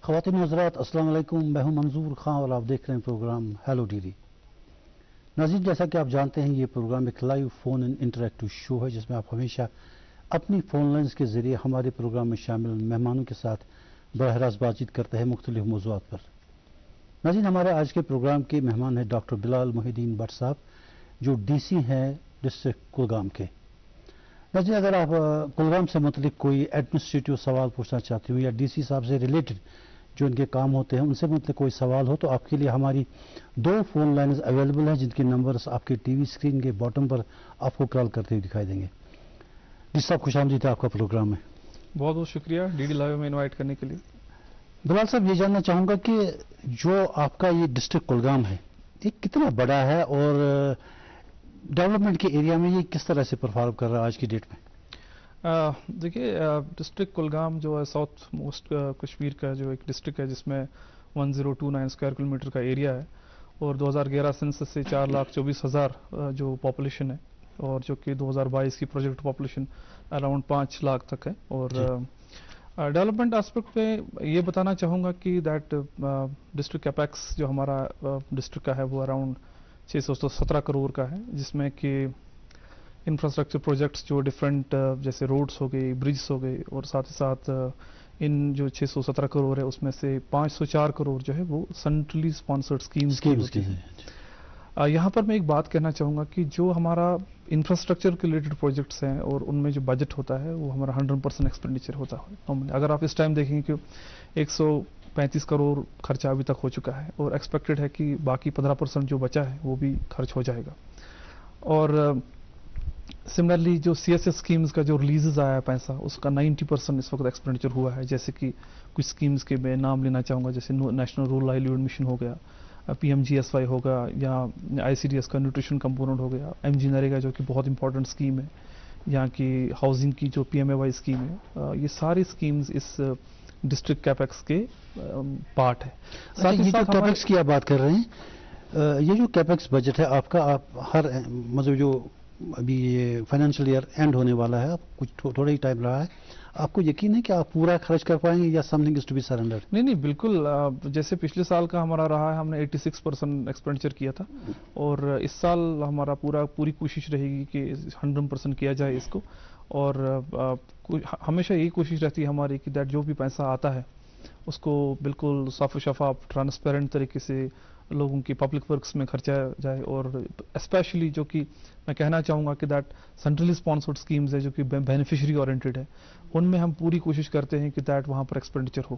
خواتین حضرات السلام علیکم، میں ہوں منظور خان اور آپ دیکھ رہے ہیں پروگرام ہیلو ڈی ڈی۔ ناظرین، جیسا کہ آپ جانتے ہیں یہ پروگرام ایک لائیو فون ان انٹریکٹیو شو ہے جس میں آپ ہمیشہ اپنی فون لائنز کے ذریعے ہمارے پروگرام میں شامل مہمانوں کے ساتھ براہ راست بات چیت کرتے ہیں مختلف موضوعات پر۔ ناظرین، ہمارے آج کے پروگرام کے مہمان ہیں doctor Bilal Mohi Uddin but صاحب جو ڈی سی ہیں ڈسٹرکٹ کلگام کے۔ ناظرین، اگر آپ کلگام سے متعلق کوئی ایڈمنسٹریٹو سوال پوچھنا چاہتے ہو یا ڈی سی صاحب سے ریلیٹڈ جو ان کے کام ہوتے ہیں ان سے متعلق کوئی سوال ہو تو آپ کے لیے ہماری 2 فون لائنز اویلیبل ہیں جن کے نمبرز آپ کے ٹی وی اسکرین کے باٹم پر آپ کو کال کرتے ہوئے دکھائی دیں گے۔ جی صاحب، خوش آمدید ہے آپ کا پروگرام میں۔ بہت بہت شکریہ ڈی ڈی لائیو میں انوائٹ کرنے کے لیے۔ بلال صاحب، یہ جاننا چاہوں گا کہ جو آپ کا یہ ڈسٹرکٹ کلگام ہے یہ کتنا بڑا ہے اور ڈیولپمنٹ کے ایریا میں یہ کس طرح سے پرفارم کر رہا ہے آج کی ڈیٹ میں؟ دیکھیے، ڈسٹرکٹ کلگام جو ہے ساؤتھ موسٹ کشمیر کا جو ایک ڈسٹرکٹ ہے جس میں 1029 اسکوائر کلومیٹر کا ایریا ہے اور 2011 سینسس سے 4,24,000 جو پاپولیشن ہے اور جو کہ 2022 کی پروجیکٹ پاپولیشن اراؤنڈ 5 لاکھ تک ہے۔ اور ڈیولپمنٹ اسپیکٹ پہ یہ بتانا چاہوں گا کہ دیٹ ڈسٹرکٹ کیپیکس جو ہمارا ڈسٹرکٹ کا ہے وہ اراؤنڈ 617 کروڑ کا ہے، جس میں کہ انفراسٹرکچر پروجیکٹس جو ڈفرینٹ جیسے روڈس ہو گئے، برجز ہو گئے، اور ساتھ ہی ساتھ ان جو 617 کروڑ ہے اس میں سے 504 کروڑ جو ہے وہ سینٹرلی اسپانسرڈ اسکیمز کی ہیں۔ یہاں پر میں ایک بات کہنا چاہوں گا کہ جو ہمارا انفراسٹرکچر کے ریلیٹڈ پروجیکٹس ہیں اور ان میں جو بجٹ ہوتا ہے وہ ہمارا 100% ایکسپینڈیچر ہوتا ہے۔ اگر آپ اس ٹائم دیکھیں کہ 135 کروڑ خرچہ ابھی تک ہو چکا ہے اور ایکسپیکٹڈ ہے کہ باقی 15% جو بچا ہے وہ بھی خرچ ہو جائے گا۔ اور سملرلی جو سی ایس ایس اسکیمز کا جو ریلیزز آیا ہے پیسہ اس کا 90% اس وقت ایکسپینڈیچر ہوا ہے، جیسے کہ کچھ اسکیمز کے میں نام لینا چاہوں گا جیسے نیشنل رورل لائیولیہوڈ مشن ہو گیا، P M G S Y ہوگا، یا آئی سی ڈی ایس کا نیوٹریشن کمپوننٹ ہو گیا، ایم جی نریگا جو کہ بہت امپورٹنٹ اسکیم ہے، یہاں کی ہاؤسنگ کی جو پی ایم اے وائی اسکیم ہے، یہ ساری اسکیمز اس ڈسٹرکٹ کیپیکس کے پارٹ ہے۔ ساتھ ہی ساتھ کیپیکس کی آپ بات کر رہے ہیں، یہ جو کیپیکس بجٹ ہے آپ کا، آپ ہر مطلب جو ابھی یہ فائنینشیل ایئر اینڈ ہونے والا ہے، کچھ تھوڑا ہی ٹائم رہا ہے، آپ کو یقین ہے کہ آپ پورا خرچ کر پائیں گے یا something is to be surrender? نہیں بالکل، جیسے پچھلے سال کا ہمارا رہا ہے ہم نے 86% ایکسپینڈیچر کیا تھا اور اس سال ہمارا پوری کوشش رہے گی کہ 100% کیا جائے اس کو، اور ہمیشہ یہی کوشش رہتی ہے ہماری کہ دیٹ جو بھی پیسہ آتا ہے اس کو بالکل صاف و شفاف ٹرانسپیرنٹ طریقے سے لوگوں کی پبلک ورکس میں خرچا جائے، اور اسپیشلی جو کہ میں کہنا چاہوں گا کہ دیٹ سینٹرلی اسپانسرڈ اسکیمز ہے جو کہ بینیفیشری اورینٹڈ ہے، ان میں ہم پوری کوشش کرتے ہیں کہ دیٹ وہاں پر ایکسپینڈیچر ہو،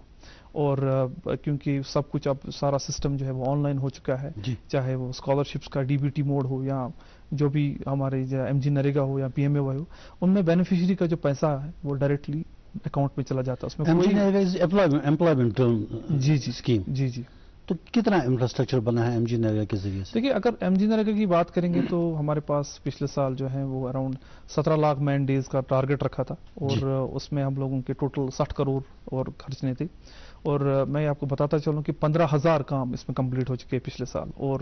اور کیونکہ سب کچھ اب سارا سسٹم جو ہے وہ آن لائن ہو چکا ہے، چاہے وہ اسکالرشپس کا ڈی بی ٹی موڈ ہو یا جو بھی ہمارے ایم جی نریگا ہو یا پی ایم اے وائی ہو، ان میں بینیفیشری کا جو پیسہ ہے وہ ڈائریکٹلی اکاؤنٹ میں چلا جاتا ہے۔ اس میں امپلائمنٹ جی اسکیم جی تو کتنا انفراسٹرکچر بنا ہے ایم جی نریگا کے ذریعے سے؟ دیکھیے، اگر ایم جی نریگا کی بات کریں گے تو ہمارے پاس پچھلے سال جو ہے وہ اراؤنڈ 17 لاکھ مین ڈیز کا ٹارگٹ رکھا تھا، اور اس میں ہم لوگوں کے ٹوٹل 60 کروڑ اور خرچنے تھے، اور میں آپ کو بتاتا چلوں کہ 15,000 کام اس میں کمپلیٹ ہو چکے پچھلے سال، اور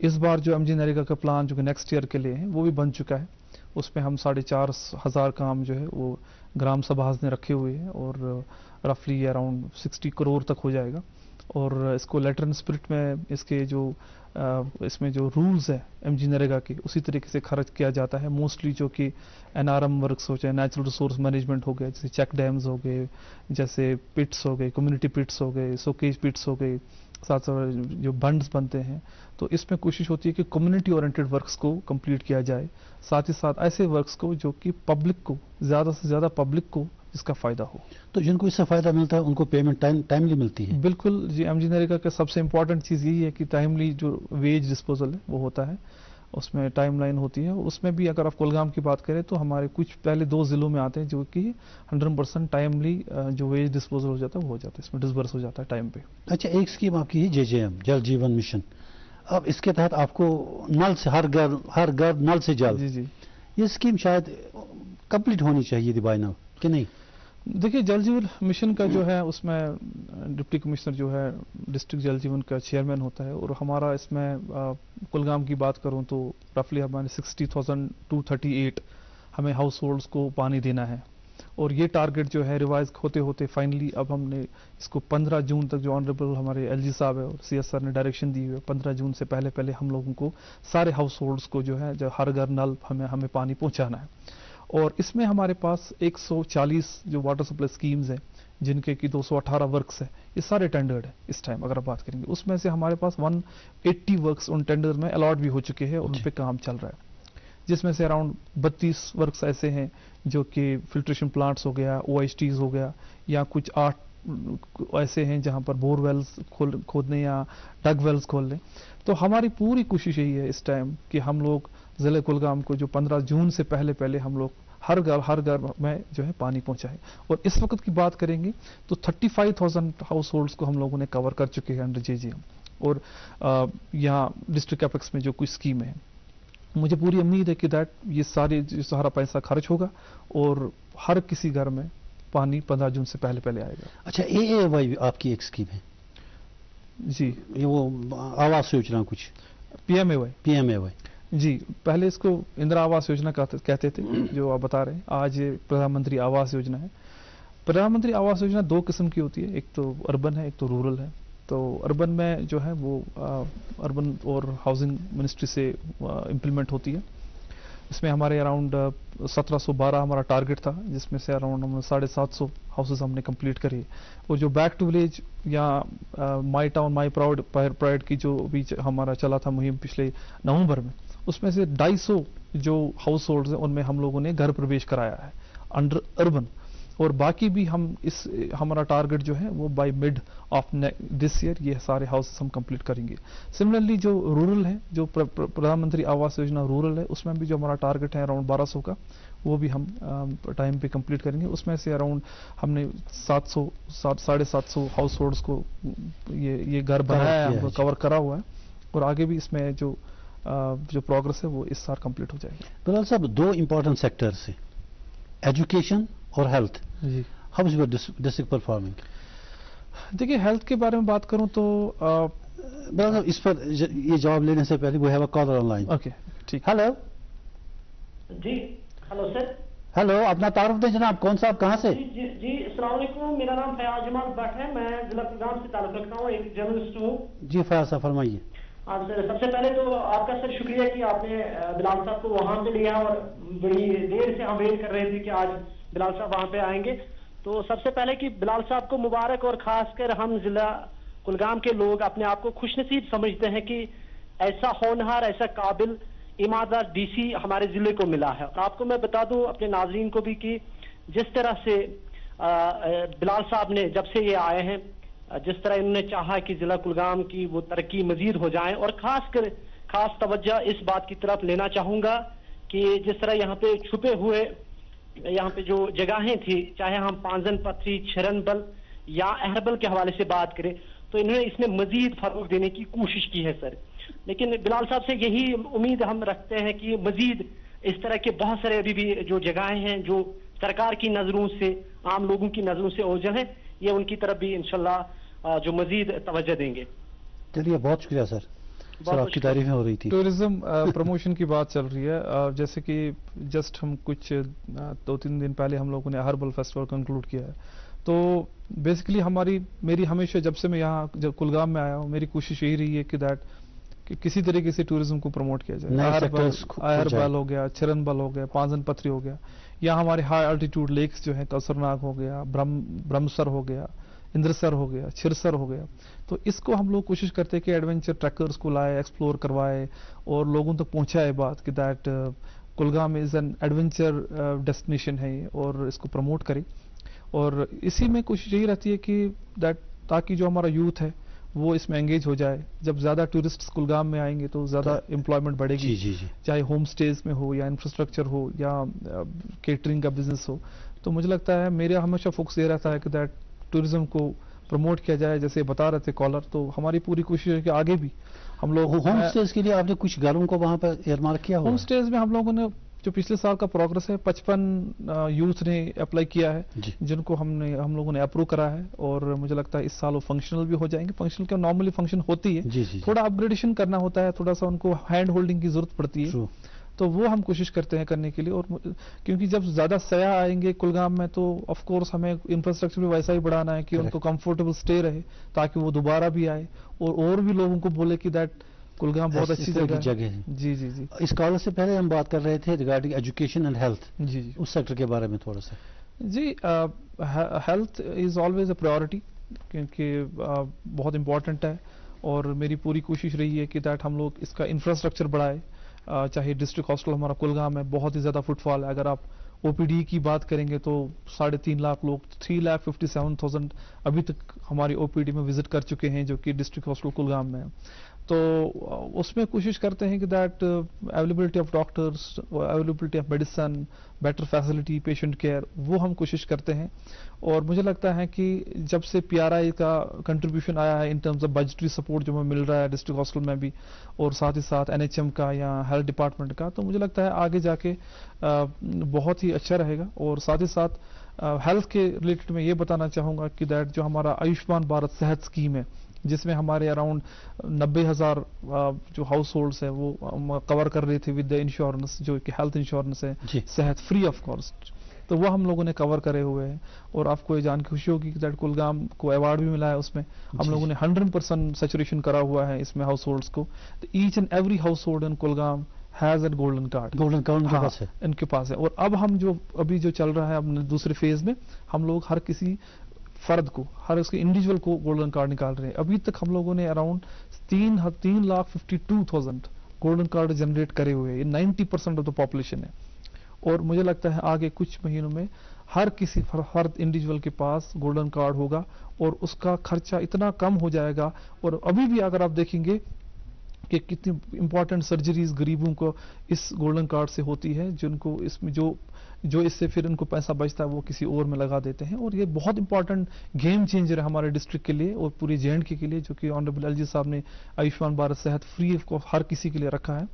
اس بار جو ایم جی نریگا کا پلان جو کہ نیکسٹ ایئر کے لیے ہے وہ بھی بن چکا ہے، اس میں ہم 4,500 کام جو ہے وہ گرام سبھاز نے رکھے ہوئے ہیں اور رفلی اراؤنڈ 60 کروڑ تک ہو جائے گا، اور اس کو لیٹر اینڈ اسپرٹ میں اس میں جو رولز ہیں ایم جی نریگا کے اسی طریقے سے خرچ کیا جاتا ہے، موسٹلی جو کہ این آر ایم ورکس ہو، چاہے نیچرل ریسورس مینجمنٹ ہو گئے، جیسے چیک ڈیمز ہو گئے، جیسے پٹس ہو گئے، کمیونٹی پٹس ہو گئے، سوکیج پٹس ہو گئے، ساتھ ساتھ جو بنڈز بنتے ہیں، تو اس میں کوشش ہوتی ہے کہ کمیونٹی اورینٹڈ ورکس کو کمپلیٹ کیا جائے، ساتھ ہی ساتھ ایسے ورکس کو جو کہ پبلک کو زیادہ سے زیادہ پبلک کو اس کا فائدہ ہو۔ تو جن کو اس سے فائدہ ملتا ہے ان کو پیمنٹ ٹائملی ملتی ہے؟ بالکل جی، ایم جی نریگا کا سب سے امپورٹنٹ چیز یہی ہے کہ ٹائملی جو ویج ڈسپوزل ہے وہ ہوتا ہے، اس میں ٹائم لائن ہوتی ہے، اس میں بھی اگر آپ کولگام کی بات کریں تو ہمارے کچھ پہلے 2 ضلعوں میں آتے ہیں جو کہ 100% ٹائملی جو ویج ڈسپوزل ہو جاتا ہے وہ ہو جاتا ہے، اس میں ڈسبرس ہو جاتا ہے ٹائم پہ۔ اچھا، ایک اسکیم آپ کی ہے JJM جل جیون مشن، اب اس کے تحت آپ کو نل سے ہر گھر نل سے جل، جی یہ اسکیم شاید کمپلیٹ ہونی چاہیے بائی ناؤ کہ نہیں؟ دیکھیے، جل جیون مشن کا جو ہے اس میں ڈپٹی کمشنر جو ہے ڈسٹرکٹ جل جیون کا چیئرمین ہوتا ہے، اور ہمارا اس میں کلگام کی بات کروں تو رفلی ہمارے 60,238 ہمیں ہاؤس ہولڈس کو پانی دینا ہے، اور یہ ٹارگٹ جو ہے ریوائز ہوتے ہوتے فائنلی اب ہم نے اس کو 15 جون تک جو آنریبل ہمارے ایل جی صاحب ہے اور سی ایس آر نے ڈائریکشن دی ہوئی ہے 15 جون سے پہلے ہم لوگوں کو سارے ہاؤس ہولڈس کو جو ہے جو ہر گھر نل ہمیں پانی پہنچانا ہے. اور اس میں ہمارے پاس 140 جو واٹر سپلائی اسکیمز ہیں جن کے کی 218 ورکس ہیں, یہ سارے ٹینڈرڈ ہیں اس ٹائم اگر آپ بات کریں گے. اس میں سے ہمارے پاس 180 ورکس ان ٹینڈر میں الاٹ بھی ہو چکے ہیں اور ان پہ کام چل رہا ہے, جس میں سے اراؤنڈ 32 ورکس ایسے ہیں جو کہ فلٹریشن پلانٹس ہو گیا, او ایچ ٹیز ہو گیا, یا کچھ 8 ایسے ہیں جہاں پر بور ویلز کھودنے یا ڈگ ویلز کھولنے. تو ہماری پوری کوشش یہی ہے اس ٹائم کہ ہم لوگ ضلع کلگام کو جو 15 جون سے پہلے ہم لوگ ہر گھر میں جو ہے پانی پہنچائے. اور اس وقت کی بات کریں گے تو 35,000 ہاؤس ہولڈس کو ہم لوگوں نے کور کر چکے ہیں انڈر جے جی ایم. اور یہاں ڈسٹرکٹ ایپیکس میں جو کچھ اسکیمیں ہیں, مجھے پوری امید ہے کہ یہ سارا پیسہ خرچ ہوگا اور ہر کسی گھر میں پانی 15 جون سے پہلے آئے گا. اچھا, اے وائی آپ کی ایک اسکیم ہے جی, یہ وہ آواس یوجنا کچھ پی ایم اے وائی جی, پہلے اس کو اندرا آواس یوجنا کہتے تھے جو آپ بتا رہے ہیں. آج یہ پردھان منتری آواس یوجنا ہے. پردھان منتری آواس یوجنا 2 قسم کی ہوتی ہے, ایک تو اربن ہے ایک تو رورل ہے. تو اربن میں جو ہے وہ اربن اور ہاؤسنگ منسٹری سے امپلیمنٹ ہوتی ہے. اس میں ہمارے اراؤنڈ 1712 ہمارا ٹارگٹ تھا, جس میں سے اراؤنڈ 750 ہاؤسز ہم نے کمپلیٹ کری. اور جو بیک ٹو ولیج یا مائی ٹاؤن مائی پرائڈ کی جو بھی ہمارا چلا تھا مہم پچھلے نومبر میں, اس میں سے 250 جو ہاؤس ہولڈز ہیں ان میں ہم لوگوں نے گھر پرویش کرایا ہے انڈر اربن. اور باقی بھی ہمارا ٹارگٹ جو ہے وہ by mid of this year یہ سارے ہاؤسز ہم کمپلیٹ کریں گے. سملرلی جو رورل ہے, جو پردھان منتری آواس یوجنا رورل ہے, اس میں بھی جو ہمارا ٹارگٹ ہے اراؤنڈ 1200 کا, وہ بھی ہم ٹائم پہ کمپلیٹ کریں گے. اس میں سے اراؤنڈ ہم نے 700 ہاؤس ہولڈس کو یہ گھر بنایا ہے, کور کرا ہوا ہے. اور آگے بھی اس میں جو پروگرس ہے وہ اس سال کمپلیٹ ہو جائے گی. بلال صاحب, 2 امپورٹنٹ سیکٹرز ہیں, ایجوکیشن اور ہیلتھ. جی, how is your district performing? دیکھیے ہیلتھ کے بارے میں بات کروں تو اس پر یہ جواب لینے سے پہلے we have a caller on line. Okay ٹھیک. ہیلو. جی ہلو سر. ہیلو, اپنا تعارف دیں جناب, کون صاحب, کہاں سے؟ جی السلام علیکم, میرا نام فیاض جمال بٹ ہے, میں ضلع کلگام سے تعلق رکھتا ہوں, ایک جرنلسٹ ہوں. جی فیاض صاحب فرمائیے. ہاں سر, سب سے پہلے تو آپ کا سر شکریہ کہ آپ نے بلال صاحب کو وہاں سے لیا, اور بڑی دیر سے ہم ویٹ کر رہے تھے کہ آج بلال صاحب وہاں پہ آئیں گے. تو سب سے پہلے کہ بلال صاحب کو مبارک, اور خاص کر ہم ضلع کلگام کے لوگ اپنے آپ کو خوش نصیب سمجھتے ہیں کہ ایسا ہونہار, ایسا قابل, ایماندار ڈی سی ہمارے ضلع کو ملا ہے. اور آپ کو میں بتا دوں اپنے ناظرین کو بھی کہ جس طرح سے بلال صاحب نے جب سے یہ آئے ہیں, جس طرح انہوں نے چاہا کہ ضلع کلگام کی وہ ترقی مزید ہو جائیں, اور خاص توجہ اس بات کی طرف لینا چاہوں گا کہ جس طرح یہاں پہ چھپے ہوئے یہاں پہ جو جگہیں تھی, چاہے ہم پانزن پتری, چھرن بل یا اہربل کے حوالے سے بات کریں, تو انہوں نے اس میں مزید فروغ دینے کی کوشش کی ہے سر. لیکن بلال صاحب سے یہی امید ہم رکھتے ہیں کہ مزید اس طرح کے بہت سارے ابھی بھی جو جگہیں ہیں جو سرکار کی نظروں سے, عام لوگوں کی نظروں سے اوجھل ہیں, یہ ان کی طرف بھی انشاءاللہ جو مزید توجہ دیں گے. چلیے, بہت شکریہ سر. سر آپ کی تعریفیں ہو رہی تھی. ٹورزم پروموشن کی بات چل رہی ہے, جیسے کہ جسٹ ہم کچھ 2-3 دن پہلے ہم لوگوں نے ہربل فیسٹیول کنکلوڈ کیا ہے. تو بیسیکلی میری ہمیشہ جب سے میں یہاں جب کلگام میں آیا ہوں, میری کوشش یہی رہی ہے کہ کسی طریقے سے ٹورزم کو پروموٹ کیا جائے. اہربل ہو گیا, چھرن بل ہو گیا, پانزن پتری ہو گیا, یا ہمارے ہائی الٹیٹیوڈ لیکس جو ہیں, کوثر ناگ ہو گیا, برہمسر ہو گیا, اندرسر ہو گیا, چھرسر ہو گیا. تو اس کو ہم لوگ کوشش کرتے کہ ایڈونچر ٹریکرز کو لائے, ایکسپلور کروائے, اور لوگوں تک پہنچائے بات کہ that Kulgam is an adventure destination ہے, اور اس کو پروموٹ کرے. اور اسی میں کوشش یہی رہتی ہے کہ تاکہ جو ہمارا یوتھ ہے وہ اس میں انگیج ہو جائے. جب زیادہ ٹورسٹس کلگام میں آئیں گے تو زیادہ امپلائمنٹ بڑھے گی, چاہے ہوم سٹیز میں ہو یا انفراسٹرکچر ہو یا کیٹرنگ کا بزنس ہو. تو مجھے لگتا ہے میرا ہمیشہ فوکس یہ رہتا ہے کہ دیٹ ٹورزم کو پروموٹ کیا جائے, جیسے بتا رہے تھے کالر. تو ہماری پوری کوشش ہے کہ آگے بھی ہم لوگ ہوم سٹیز کے لیے آپ نے کچھ گھروں کو وہاں پر ایئرمارک کیا ہوا؟ ہوم سٹیز میں ہم لوگوں نے جو پچھلے سال کا پروگرس ہے 55 یوتھ نے اپلائی کیا ہے, جن کو ہم لوگوں نے اپروو کرا ہے. اور مجھے لگتا ہے اس سال وہ فنکشنل بھی ہو جائیں گے. فنکشنل کیا نارملی فنکشن ہوتی ہے, تھوڑا اپ گریڈیشن کرنا ہوتا ہے, تھوڑا سا ان کو ہینڈ ہولڈنگ کی ضرورت پڑتی ہے. تو وہ ہم کوشش کرتے ہیں کرنے کے لیے. اور کیونکہ جب زیادہ سیاح آئیں گے کلگام میں تو آف کورس ہمیں انفراسٹرکچر بھی ویسا ہی بڑھانا ہے کہ ان کو کمفرٹیبل اسٹے رہے تاکہ وہ دوبارہ بھی آئے اور بھی لوگوں کو بولے کہ دیٹ کلگام بہت اچھی جگہ ہے. جی جی جی. اس کالر سے پہلے ہم بات کر رہے تھے ریگارڈنگ ایجوکیشن اینڈ ہیلتھ. جی جی. اس سیکٹر کے بارے میں تھوڑا سا. جی health is always a priority کیونکہ بہت امپورٹنٹ ہے اور میری پوری کوشش رہی ہے کہ دیٹ ہم لوگ اس کا انفراسٹرکچر بڑھائے. چاہے ڈسٹرکٹ ہاسپٹل ہمارا کلگام ہے بہت ہی زیادہ فٹ فال ہے. اگر آپ او پی ڈی کی بات کریں گے تو 3.5 لاکھ لوگ 3,57,000 ابھی تک ہماری او پی ڈی میں وزٹ کر چکے ہیں جو کہ ڈسٹرکٹ ہاسپٹل کلگام میں ہے. تو اس میں کوشش کرتے ہیں کہ that availability of doctors, availability of medicine, better facility, patient care, وہ ہم کوشش کرتے ہیں. اور مجھے لگتا ہے کہ جب سے پی آر آئی کا کنٹریبیوشن آیا ہے ان ٹرمز آف بجٹری سپورٹ جو ہمیں مل رہا ہے ڈسٹرکٹ ہاسپٹل میں بھی اور ساتھ ہی ساتھ این ایچ ایم کا یا ہیلتھ ڈپارٹمنٹ کا، تو مجھے لگتا ہے آگے جا کے بہت ہی اچھا رہے گا. اور ساتھ ہی ساتھ ہیلتھ کے ریلیٹڈ میں یہ بتانا چاہوں گا کہ دیٹ جو ہمارا آیوشمان بھارت صحت اسکیم ہے جس میں ہمارے اراؤنڈ 90,000 جو ہاؤس ہولڈس ہیں وہ کور کر رہے تھے ود دا انشورنس جو کہ ہیلتھ انشورنس ہے صحت فری آف کاسٹ، تو وہ ہم لوگوں نے کور کرے ہوئے ہیں. اور آپ کو یہ جان کے خوشی ہوگی کہ دیٹ کلگام کو ایوارڈ بھی ملا ہے. اس میں ہم لوگوں نے 100% سیچوریشن کرا ہوا ہے اس میں ہاؤس ہولڈس کو. Each and every household in Kulgam has a golden card. Golden card ان کے پاس ہے. اور اب ہم ابھی جو چل رہا ہے اب دوسرے فیز میں ہم لوگ ہر کسی فرد کو، ہر اس کے انڈیویجول کو گولڈن کارڈ نکال رہے ہیں. ابھی تک ہم لوگوں نے اراؤنڈ 3,52,000 گولڈن کارڈ جنریٹ کرے ہوئے ہیں. یہ 90% آف دا پاپولیشن ہے. اور مجھے لگتا ہے آگے کچھ مہینوں میں ہر کسی فرد انڈیویجول کے پاس گولڈن کارڈ ہوگا اور اس کا خرچہ اتنا کم ہو جائے گا. اور ابھی بھی اگر آپ دیکھیں گے کہ کتنی امپورٹنٹ سرجریز غریبوں کو اس گولڈن کارڈ سے ہوتی ہے جن کو اس میں جو اس سے پھر ان کو پیسہ بچتا ہے وہ کسی اور میں لگا دیتے ہیں. اور یہ بہت امپورٹنٹ گیم چینجر ہے ہمارے ڈسٹرکٹ کے لیے اور پوری جے اینڈ کے لیے جو کہ آنریبل ایل جی صاحب نے آیوشمان بھارت صحت فری کو ہر کسی کے لیے رکھا ہے.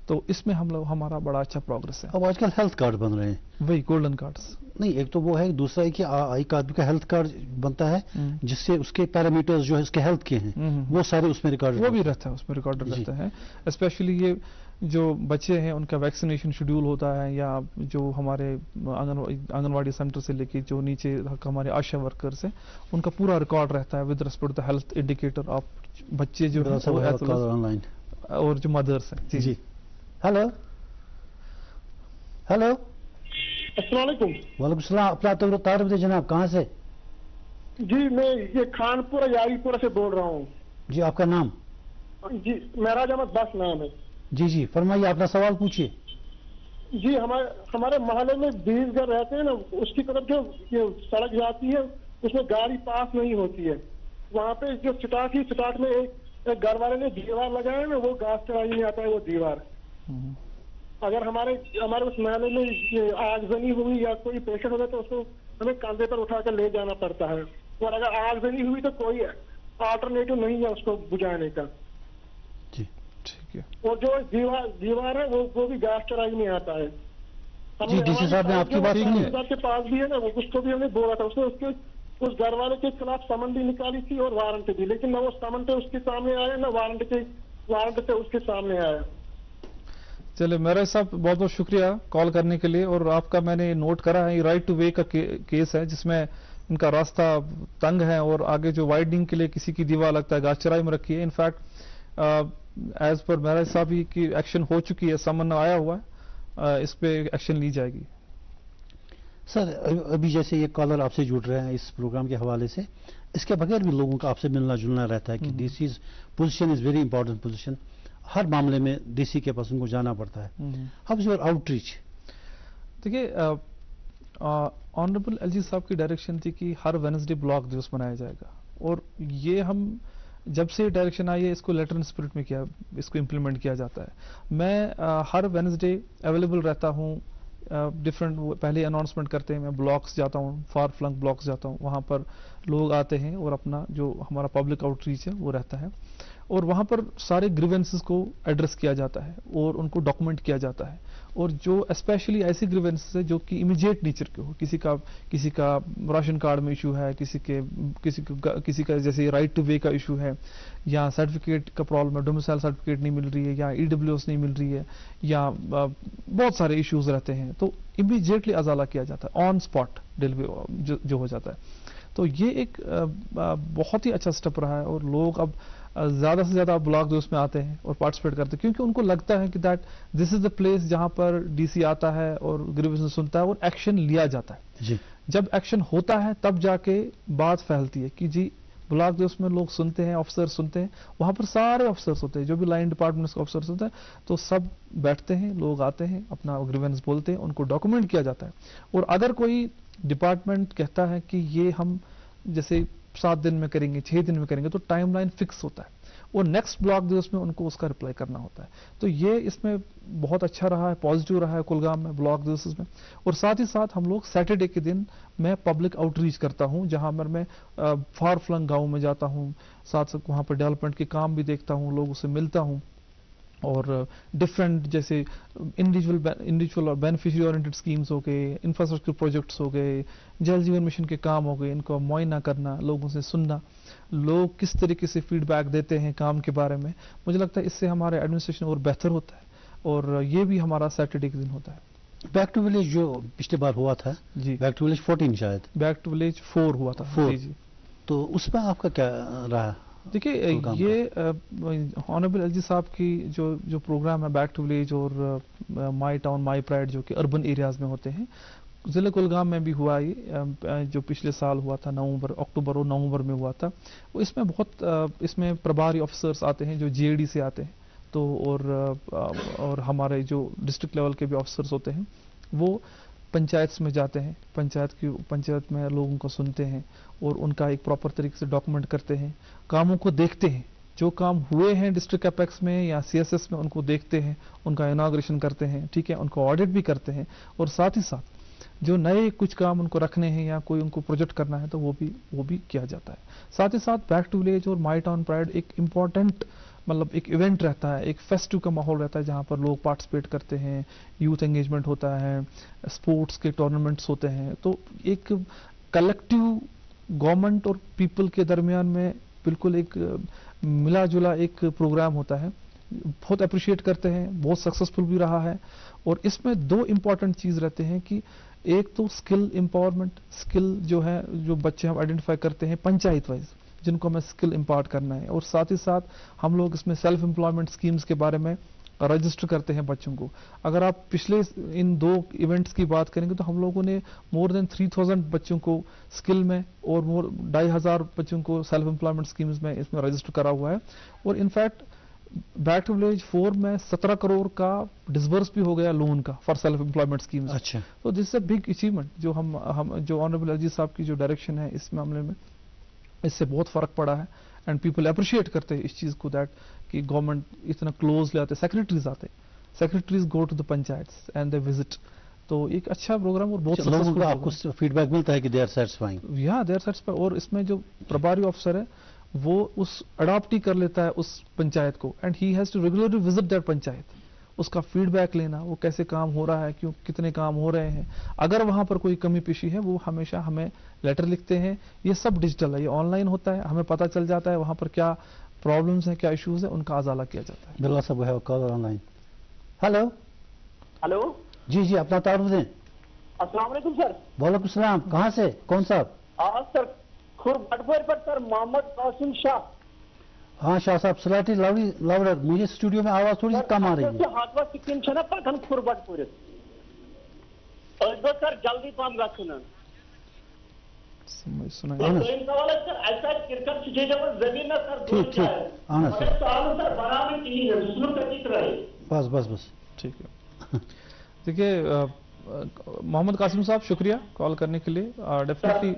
تو اس میں ہمارا بڑا اچھا پروگرس ہے. اب آج کل ہیلتھ کارڈ بن رہے ہیں وہی گولڈن کارڈز نہیں، ایک تو وہ ہے، دوسرا ہے کہ ایک آدمی کا ہیلتھ کارڈ بنتا ہے جس سے اس کے پیرامیٹرز جو ہے اس کے ہیلتھ کے ہیں وہ سارے اس میں ریکارڈ، وہ بھی رہتا ہے اس میں ریکارڈ رہتا ہے. اسپیشلی یہ جو بچے ہیں ان کا ویکسینیشن شیڈول ہوتا ہے یا جو ہمارے آنگن واڑی سینٹر سے لے کے جو نیچے ہمارے آشا ورکرز ہیں ان کا پورا ریکارڈ رہتا ہے with respect to health indicator of بچے جو آن لائن اور جو مدرس ہیں. جی ہیلو ہیلو السلام علیکم. وعلیکم السلام. اپنا تعارف دے جناب، کہاں سے؟ جی میں یہ خان پورہ یاری پورہ سے بول رہا ہوں. جی آپ کا نام؟ جی معراج احمد بس نام ہے. جی جی فرمائیے، اپنا سوال پوچھیے. جی ہمارے محلے میں 20 گھر رہتے ہیں نا، اس کی طرف جو سڑک جاتی ہے اس میں گاڑی پاس نہیں ہوتی ہے. وہاں پہ جو سٹاٹ میں ایک گھر والے نے دیوار لگایا ہے نا، وہ گھاس چرائی نہیں آتا ہے وہ دیوار. اگر ہمارے اس محلے میں آگزنی ہوئی یا کوئی پیشنٹ ہوگا تو اس کو ہمیں کاندھے پر اٹھا کر لے جانا پڑتا ہے. اور اگر آگزنی ہوئی تو کوئی آلٹرنیٹو نہیں ہے اس کو بجھانے کا. جی ٹھیک ہے. اور جو دیوار ہے وہ بھی گھاس چرائی نہیں آتا ہے. جی ڈی سی صاحب نے آپ کی بات سنی ہے. کے پاس بھی ہے نا، اس کو بھی ہم نے بولا تھا، اس نے اس گھر والے کے خلاف سمن بھی نکالی تھی اور وارنٹ بھی، لیکن نہ وہ سمن پہ اس کے سامنے آیا نہ وارنٹ پہ اس کے سامنے آیا. چلے میرا صاحب بہت بہت شکریہ کال کرنے کے لیے. اور آپ کا میں نے نوٹ کرا ہے، یہ رائٹ ٹو وے کا کیس ہے جس میں ان کا راستہ تنگ ہے اور آگے جو وائڈنگ کے لیے کسی کی دیوار لگتا ہے گھاس چرائی میں رکھی ہے. انفیکٹ ایز پر میرا صاحب ہی کی ایکشن ہو چکی ہے، سمن آیا ہوا ہے، اس پہ ایکشن لی جائے گی. سر ابھی جیسے یہ کالر آپ سے جڑ رہے ہیں اس پروگرام کے حوالے سے، اس کے بغیر بھی لوگوں کا آپ سے ملنا جلنا رہتا ہے کہ D C position is very important position. ہر معاملے میں ڈی سی کے پاس ان کو جانا پڑتا ہے. How is your out reach? دیکھیے آنریبل ایل جی صاحب کی ڈائریکشن تھی کہ ہر وینسڈے بلاک دیوس منایا جائے گا. اور یہ ہم جب سے ڈائریکشن آئی ہے اس کو لیٹر اسپرٹ میں کیا اس کو امپلیمنٹ کیا جاتا ہے. میں ہر وینسڈے اویلیبل رہتا ہوں. ڈفرینٹ پہلے اناؤنسمنٹ کرتے ہیں، میں بلاکس جاتا ہوں، فار فلنگ بلاکس جاتا ہوں، وہاں پر لوگ آتے ہیں اور اپنا جو ہمارا پبلک آؤٹ ریچ ہے وہ رہتا ہے. اور وہاں پر سارے گریونسز کو ایڈریس کیا جاتا ہے اور ان کو ڈاکومنٹ کیا جاتا ہے. اور جو اسپیشلی ایسی گریونسز ہے جو کہ امیجیٹ نیچر کے ہو, کسی کا راشن کارڈ میں ایشو ہے, کسی کا جیسے رائٹ ٹو وے کا ایشو ہے, یا سرٹیفکیٹ کا پرابلم ہے, ڈومیسائل سرٹیفکیٹ نہیں مل رہی ہے, یا ای ڈبلیو ایس نہیں مل رہی ہے, یا بہت سارے ایشوز رہتے ہیں, تو امیجیٹلی ازالہ کیا جاتا ہے, آن اسپاٹ ڈیلیوری جو ہو جاتا ہے. تو یہ ایک بہت ہی اچھا سٹیپ رہا ہے, اور لوگ اب زیادہ سے زیادہ بلاک دوست میں آتے ہیں اور پارٹیسپیٹ کرتے ہیں, کیونکہ ان کو لگتا ہے کہ that this is the place جہاں پر ڈی سی آتا ہے اور گریوینس سنتا ہے اور ایکشن لیا جاتا ہے. جی جب ایکشن ہوتا ہے تب جا کے بات پھیلتی ہے کہ جی بلاک دوست میں لوگ سنتے ہیں, افسر سنتے ہیں, وہاں پر سارے افسرس ہوتے ہیں, جو بھی لائن ڈپارٹمنٹس کے افسرس ہوتے ہیں, تو سب بیٹھتے ہیں, لوگ آتے ہیں, اپنا گریوینس بولتے ہیں, ان کو ڈاکومنٹ کیا جاتا ہے. اور اگر کوئی ڈپارٹمنٹ کہتا ہے کہ یہ ہم جیسے 7 دن میں کریں گے, 6 دن میں کریں گے, تو ٹائم لائن فکس ہوتا ہے, اور نیکسٹ بلاک دیوس میں ان کو اس کا رپلائی کرنا ہوتا ہے. تو یہ اس میں بہت اچھا رہا ہے, پازیٹیو رہا ہے کلگام میں بلاک دیوس میں. اور ساتھ ہی ساتھ ہم لوگ سیٹرڈے کے دن میں پبلک آؤٹ ریچ کرتا ہوں, جہاں پر میں فار فلنگ گاؤں میں جاتا ہوں, ساتھ ساتھ وہاں پر ڈیولپمنٹ کے کام بھی دیکھتا ہوں, لوگوں سے ملتا ہوں, اور ڈفرینٹ جیسے انڈیویجول اور بینیفیشری اورینٹڈ اسکیمز ہو گئے, انفراسٹرکچر پروجیکٹس ہو گئے, جل جیون مشن کے کام ہو گئے, ان کو معائنہ کرنا, لوگوں سے سننا, لوگ کس طریقے سے فیڈ بیک دیتے ہیں کام کے بارے میں. مجھے لگتا ہے اس سے ہمارے ایڈمنسٹریشن اور بہتر ہوتا ہے, اور یہ بھی ہمارا سیٹرڈے کے دن ہوتا ہے. بیک ٹو ولیج جو پچھلے بار ہوا تھا, جی بیک ٹو ولیج 14 شاید, بیک ٹو ولیج 4 ہوا تھا. 4. جی جی, تو اس میں آپ کا کیا رہا؟ دیکھیے یہ آنریبل ایل جی صاحب کی جو پروگرام ہے بیک ٹو ولیج اور مائی ٹاؤن مائی پرائڈ, جو کہ اربن ایریاز میں ہوتے ہیں, ضلع کلگام میں بھی ہوا, یہ جو پچھلے سال ہوا تھا اکتوبر اور نومبر میں ہوا تھا. وہ اس میں اس میں پربھاری آفیسرس آتے ہیں جو جی اے ڈی سے آتے ہیں, تو اور ہمارے جو ڈسٹرکٹ لیول کے بھی آفیسرس ہوتے ہیں, وہ پنچایتس میں جاتے ہیں, پنچایت میں لوگوں کو سنتے ہیں, اور ان کا ایک پراپر طریقے سے ڈاکومنٹ کرتے ہیں, کاموں کو دیکھتے ہیں, جو کام ہوئے ہیں ڈسٹرکٹ اپیکس میں یا سی ایس ایس میں ان کو دیکھتے ہیں, ان کا اناگریشن کرتے ہیں, ٹھیک ہے, ان کو آڈٹ بھی کرتے ہیں, اور ساتھ ہی ساتھ جو نئے کچھ کام ان کو رکھنے ہیں یا کوئی ان کو پروجیکٹ کرنا ہے تو وہ بھی کیا جاتا ہے. ساتھ ہی ساتھ بیک ٹو ولیج اور مائی ٹاؤن پرائڈ ایک امپورٹنٹ مطلب ایک ایونٹ رہتا ہے, ایک فیسٹو کا ماحول رہتا ہے, جہاں پر لوگ پارٹیسپیٹ کرتے ہیں, یوتھ انگیجمنٹ ہوتا ہے, اسپورٹس کے ٹورنامنٹس ہوتے ہیں. تو ایک کلیکٹیو گورنمنٹ اور پیپل کے درمیان میں بالکل ایک ملا جلا ایک پروگرام ہوتا ہے. بہت اپریشیٹ کرتے ہیں, بہت سکسیسفل بھی رہا ہے. اور اس میں 2 امپورٹنٹ چیز رہتے ہیں کہ ایک تو اسکل امپاورمنٹ, اسکل جو ہے جو بچے ہم آئیڈینٹیفائی کرتے ہیں پنچایت وائز, جن کو ہمیں اسکل امپارٹ کرنا ہے, اور ساتھ ہی ساتھ ہم لوگ اس میں سیلف امپلائمنٹ اسکیمز کے بارے میں رجسٹر کرتے ہیں بچوں کو. اگر آپ پچھلے ان 2 ایونٹس کی بات کریں گے تو ہم لوگوں نے مور دین 3000 بچوں کو اسکل میں اور 2500 بچوں کو سیلف امپلائمنٹ اسکیمز میں اس میں رجسٹر کرا ہوا ہے. اور انفیکٹ بیک ٹو ولیج 4 میں 17 کروڑ کا ڈسبرس بھی ہو گیا لون کا فار سیلف امپلائمنٹ اسکیمز. اچھا, تو دس اے بگ اچیومنٹ جو ہم جو آنریبل ایل جی صاحب کی جو ڈائریکشن ہے اس معاملے میں, اس سے بہت فرق پڑا ہے. اینڈ پیپل اپریشیٹ کرتے ہیں اس چیز کو, دیٹ کہ گورنمنٹ اتنا کلوز لے آتے, سیکرٹریز آتے, secretaries go to the panchayats and they visit. تو ایک اچھا پروگرام اور بہت لوگوں کو آپ کو فیڈ بیک ملتا ہے کہ دے آر سیٹسفائنگ. یا دے آر سیٹسفائی. اور اس میں جو پربھاری آفیسر ہے وہ اس اڈاپٹ ہی کر لیتا ہے اس پنچایت کو, and he has to regularly visit that panchayat, اس کا فیڈ بیک لینا, وہ کیسے کام ہو رہا ہے, کتنے کام ہو رہے ہیں, اگر وہاں پر کوئی کمی پیشی ہے وہ ہمیشہ ہمیں لیٹر لکھتے ہیں. یہ سب ڈیجیٹل ہے, یہ آن لائن ہوتا ہے, ہمیں پتہ چل جاتا ہے وہاں پر کیا پرابلمس ہیں, کیا ایشوز ہیں, ان کا ازالہ کیا جاتا ہے. بلال صاحب ہے کال آن لائن. ہلو ہلو, جی اپنا تعارف دیں. السلام علیکم سر. وعلیکم السلام. کہاں سے, کون صاحب؟ سر بٹپور پر سر محمد قاسم شاہ. ہاں شاہ صاحب, سلائٹلی لاؤڈر, مجھے اسٹوڈیو میں آواز تھوڑی سی کم آ رہی ہے. ہاتوا سکیم چھنا پکان کھور بٹپور سر جلدی پہم گھن. بس ٹھیک ہے. دیکھیے محمد قاسم صاحب, شکریہ کال کرنے کے لیے. ڈیفینیٹلی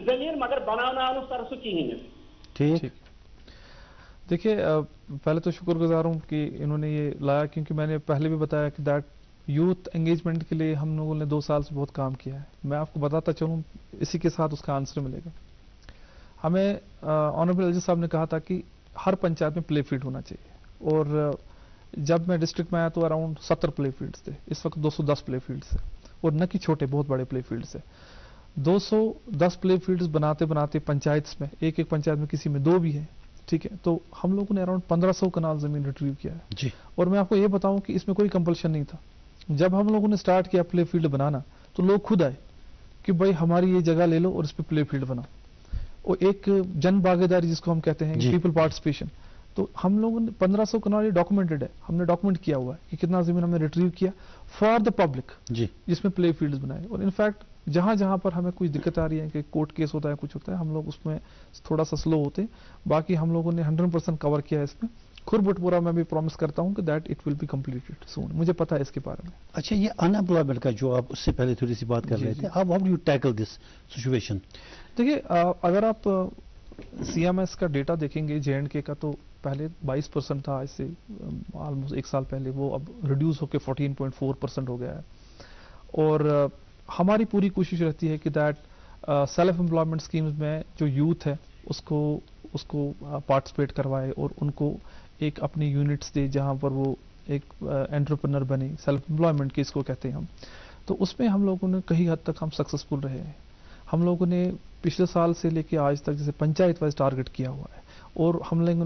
زمین مگر بنانا سر سو کہین. ٹھیک. دیکھیے پہلے تو شکر گزار ہوں کہ انہوں نے یہ لایا, کیونکہ میں نے پہلے بھی بتایا کہ دیٹ یوتھ انگیجمنٹ کے لیے ہم لوگوں نے 2 سال سے بہت کام کیا ہے. میں آپ کو بتاتا چلوں, اسی کے ساتھ اس کا آنسر ملے گا. ہمیں آنریبل ایل جی صاحب نے کہا تھا کہ ہر پنچایت میں پلے فیلڈ ہونا چاہیے, اور جب میں ڈسٹرکٹ میں آیا تو اراؤنڈ 70 پلے فیلڈس تھے. اس وقت 210 پلے فیلڈس ہیں, اور نہ کہ چھوٹے, بہت بڑے پلے فیلڈس ہیں. 210 پلے فیلڈس بناتے بناتے پنچایت میں ایک پنچایت میں کسی میں 2 بھی ہے, ٹھیک ہے, تو ہم لوگوں نے اراؤنڈ 1500 کنال زمین ریٹریو کیا ہے جی. اور میں آپ کو یہ بتاؤں کہ اس میں کوئی کمپلشن نہیں تھا. جب ہم لوگوں نے سٹارٹ کیا پلے فیلڈ بنانا تو لوگ خود آئے کہ بھائی ہماری یہ جگہ لے لو اور اس پہ پلے فیلڈ بناؤ, اور ایک جن بھاگیداری جس کو ہم کہتے ہیں, پیپل پارٹیسپیشن. تو ہم لوگوں نے 1500 کنال یہ ڈاکومنٹڈ ہے, ہم نے ڈاکومنٹ کیا ہوا ہے کہ کتنا زمین ہم نے ریٹریو کیا فار دا پبلک, جس میں پلے فیلڈز بنائے. اور انفیکٹ جہاں جہاں پر ہمیں کچھ دقت آ رہی ہے کہ کورٹ کیس ہوتا ہے, کچھ ہوتا ہے, ہم لوگ اس میں تھوڑا سا سلو ہوتے ہیں. باقی ہم لوگوں نے 100% کور کیا ہے اس میں. کھربٹپورہ میں بھی پرومس کرتا ہوں کہ that it will be completed soon. مجھے پتا ہے اس کے بارے میں. اچھا, یہ ان امپلائمنٹ کا جو آپ اس سے پہلے تھوڑی سی بات کر رہے تھے, آپ how do you tackle this situation? دیکھیے, اگر آپ سی ایم ایس کا ڈیٹا دیکھیں گے جے اینڈ کے کا, تو پہلے 22% تھا, اس سے آلموسٹ 1 سال پہلے وہ اب ریڈیوس ہو کے 14.4% ہو گیا ہے. اور ہماری پوری کوشش رہتی ہے کہ دیٹ سیلف امپلائمنٹ اسکیمز میں جو یوتھ ہے اس کو پارٹیسپیٹ کروائے اور ان کو ایک اپنی یونٹس دے جہاں پر وہ ایک انٹرپرنر بنے, سیلف امپلائمنٹ کے اس کو کہتے ہیں ہم. تو اس میں ہم لوگوں نے کئی حد تک ہم سکسیزفل رہے ہیں. ہم لوگوں نے پچھلے سال سے لے کے آج تک جیسے پنچایت وائز ٹارگٹ کیا ہوا ہے, اور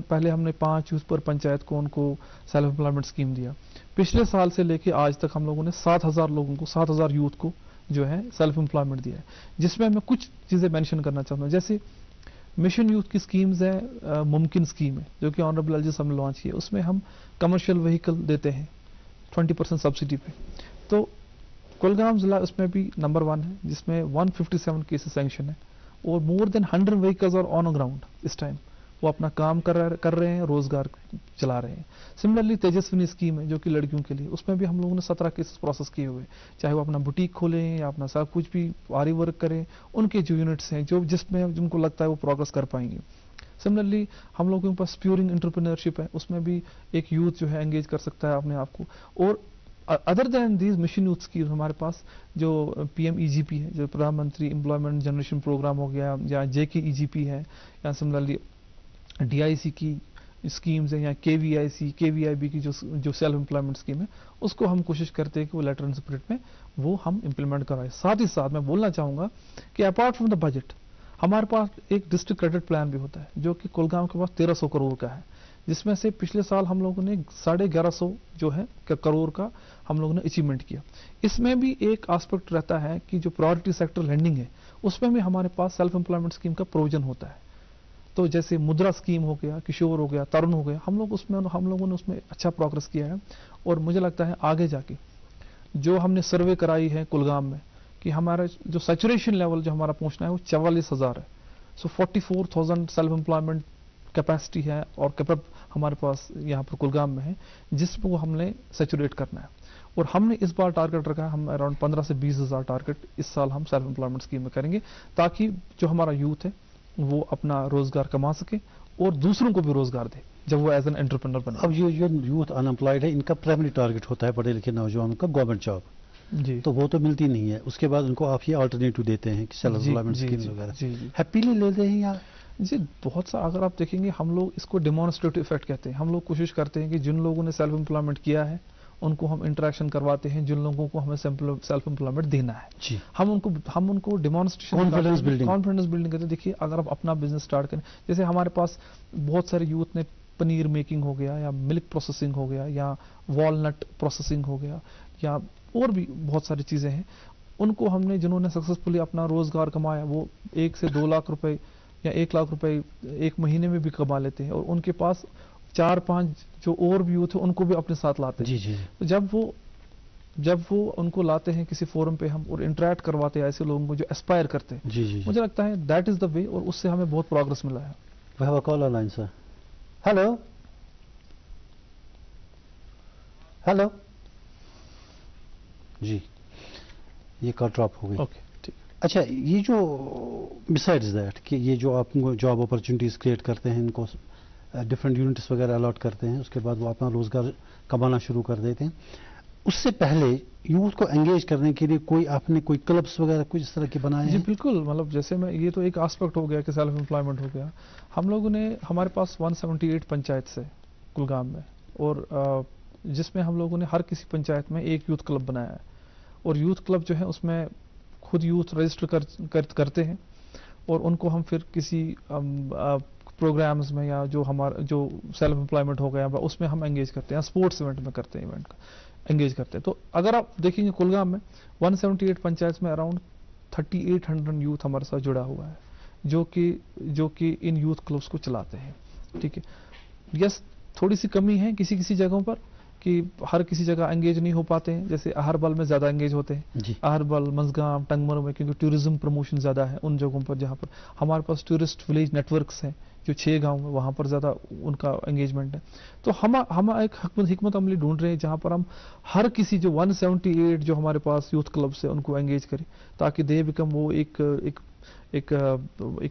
پہلے ہم نے 5 یوتھ پر پنچایت کو ان کو سیلف امپلائمنٹ اسکیم دیا. پچھلے سال سے لے کے آج تک ہم لوگوں نے 7000 لوگوں کو, 7000 یوتھ کو جو ہے سیلف امپلائمنٹ دیا ہے, جس میں کچھ چیزیں مینشن کرنا چاہتا ہوں. جیسے مشن یوتھ کی اسکیمز ہیں, ممکن اسکیم ہے جو کہ آنریبل ایل جی صاحب نے لانچ کی ہے. اس میں ہم کمرشل وہیکل دیتے ہیں 20% سبسڈی پہ. تو کولگام ضلع اس میں بھی نمبر 1 ہے, جس میں 157 کیسز سینکشن ہے, اور مور دین 100 وہیکلز اور آن گراؤنڈ اس ٹائم وہ اپنا کام کر رہے ہیں, روزگار چلا رہے ہیں. سملرلی تیجسونی اسکیم ہے جو کہ لڑکیوں کے لیے, اس میں بھی ہم لوگوں نے 17 کیسز پروسیس کیے ہوئے, چاہے وہ اپنا بوٹیک کھولیں یا اپنا سب کچھ بھی آری ورک کریں. ان کے جو یونٹس ہیں جس میں جن کو لگتا ہے وہ پروگرس کر پائیں گے. سملرلی ہم لوگوں کے پاس پیورنگ انٹرپرینورشپ ہے, اس میں بھی ایک یوتھ جو ہے انگیج کر سکتا ہے اپنے آپ کو. اور other than these mission youth scheme ہمارے پاس جو پی ایم ای جی پی ہے, جو Pradhan Mantri employment generation programme ہو گیا, یا جے کے ای جی پی ہے, یا سملرلی ڈی آئی سی کی اسکیمز ہیں, یا کے وی آئی سی, کے وی آئی بی کی جو سیلف امپلائمنٹ اسکیم ہے, اس کو ہم کوشش کرتے ہیں کہ وہ لیٹر اینڈ اسپرٹ میں وہ ہم امپلیمنٹ کرائیں. ساتھ ہی ساتھ میں بولنا چاہوں گا کہ اپارٹ فرام دا بجٹ ہمارے پاس ایک ڈسٹرکٹ کریڈٹ پلان بھی ہوتا ہے, جو کہ کولگام کے پاس 1300 کروڑ کا ہے, جس میں سے پچھلے سال ہم لوگوں نے 1150 جو ہے کروڑ کا ہم لوگوں نے اچیومنٹ کیا. اس میں بھی ایک آسپیکٹ رہتا ہے کہ جو پرائورٹی سیکٹر لینڈنگ ہے اس میں بھی ہمارے پاس سیلف امپلائمنٹ اسکیم کا پروویژن ہوتا ہے. تو جیسے مدرا اسکیم ہو گیا, کشور ہو گیا, ترن ہو گیا, ہم لوگوں نے اس میں اچھا پروگرس کیا ہے. اور مجھے لگتا ہے آگے جا کے جو ہم نے سروے کرائی ہے کولگام میں کہ ہمارا جو سیچوریشن لیول جو ہمارا پہنچنا ہے وہ 44,000 ہے. سو 44,000 سیلف امپلائمنٹ کیپیسٹی ہے اور ہمارے پاس یہاں پر کولگام میں ہے, جس کو ہم نے سیچوریٹ کرنا ہے. اور ہم نے اس بار ٹارگٹ رکھا ہے, ہم اراؤنڈ 15 سے 20,000 ٹارگٹ اس سال ہم سیلف امپلائمنٹ اسکیم میں کریں گے, تاکہ جو ہمارا یوتھ ہے وہ اپنا روزگار کما سکے اور دوسروں کو بھی روزگار دے جب وہ ایز این انٹرپرینر بنے. اب جو یوتھ ان امپلائڈ ہے, ان کا پرائمری ٹارگٹ ہوتا ہے پڑھے لکھے نوجوانوں کا گورنمنٹ جاب, جی, تو وہ تو ملتی نہیں ہے. اس کے بعد ان کو آپ یہ آلٹرنیٹو دیتے ہیں کہ سیلف امپلائمنٹ اسکیمز وغیرہ. ہیپیلی لیتے ہیں یا جی بہت سا, اگر آپ دیکھیں گے ہم لوگ اس کو ڈیمانسٹریٹو افیکٹ کہتے ہیں. ہم لوگ کوشش کرتے ہیں کہ جن لوگوں نے سیلف امپلائمنٹ کیا ہے ان کو ہم انٹریکشن کرواتے ہیں, جن لوگوں کو ہمیں سیلف امپلائمنٹ دینا ہے ہم ان کو ڈیمانسٹریشن کانفیڈنس بلڈنگ کرتے ہیں. دیکھیے اگر آپ اپنا بزنس سٹارٹ کریں, جیسے ہمارے پاس بہت سارے یوتھ نے پنیر میکنگ ہو گیا, یا ملک پروسیسنگ ہو گیا, یا والنٹ پروسیسنگ ہو گیا, یا اور بھی بہت ساری چیزیں ہیں, ان کو ہم نے جنہوں نے سکسیزفلی اپنا روزگار کمایا وہ 1 سے 2 لاکھ روپے یا 1 لاکھ روپے ایک مہینے میں بھی کما لیتے ہیں. اور ان کے پاس 4-5 جو اور بھی یوتھ ہیں ان کو بھی اپنے ساتھ لاتے ہیں. تو جب وہ ان کو لاتے ہیں کسی فورم پہ ہم اور انٹریکٹ کرواتے ہیں ایسے لوگوں کو جو اسپائر کرتے ہیں, مجھے لگتا ہے دیٹ از دا وے, اور اس سے ہمیں بہت پروگرس ملا ہے. We have a call on line, sir. Hello. جی, یہ کال ڈراپ ہو گئی. اوکے, ٹھیک. اچھا, یہ جو بسائڈز دیٹ کہ یہ جو آپ کو جاب اپرچونیٹیز کریٹ کرتے ہیں, ان کو ڈفرینٹ یونٹس وغیرہ الاٹ کرتے ہیں, اس کے بعد وہ اپنا روزگار کمانا شروع کر دیتے ہیں, اس سے پہلے یوتھ کو انگیج کرنے کے لیے کوئی آپ نے کوئی کلبس وغیرہ کچھ اس طرح کے بنائے ہیں؟ جی بالکل، مطلب جیسے میں یہ تو ایک آسپیکٹ ہو گیا کہ سیلف امپلائمنٹ ہو گیا. ہم لوگوں نے ہمارے پاس 178 پنچایت سے کلگام میں، اور جس میں ہم لوگوں نے ہر کسی پنچایت میں ایک یوتھ کلب بنایا ہے. اور یوتھ کلب جو ہے اس میں خود یوتھ رجسٹر کرتے ہیں، اور ان کو ہم پھر کسی پروگرامز میں یا جو ہمارا جو سیلف امپلائمنٹ ہو گیا اس میں ہم انگیج کرتے ہیں، اسپورٹس ایونٹ میں کرتے ہیں، ایونٹ کا انگیج کرتے ہیں. تو اگر آپ دیکھیں گے کلگام میں 178 پنچایت میں اراؤنڈ 3800 یوتھ ہمارے ساتھ جڑا ہوا ہے، جو کہ ان یوتھ کلبس کو چلاتے ہیں. ٹھیک ہے، یس تھوڑی سی کمی ہے کسی جگہوں پر کہ ہر کسی جگہ انگیج نہیں ہو پاتے ہیں. جیسے اہربل میں زیادہ انگیج ہوتے ہیں، اہربل، منزگام، ٹنگمر میں، کیونکہ ٹورزم پروموشن زیادہ ہے ان جگہوں پر جہاں پر ہمارے پاس ٹورسٹ ولیج نیٹ ورکس ہیں جو 6 گاؤں میں، وہاں پر زیادہ ان کا انگیجمنٹ ہے. تو ہم ایک حکمت عملی ڈھونڈ رہے ہیں جہاں پر ہم ہر کسی جو 178 جو ہمارے پاس یوتھ کلبس ہیں ان کو انگیج کریں، تاکہ دے بیکم وہ ایک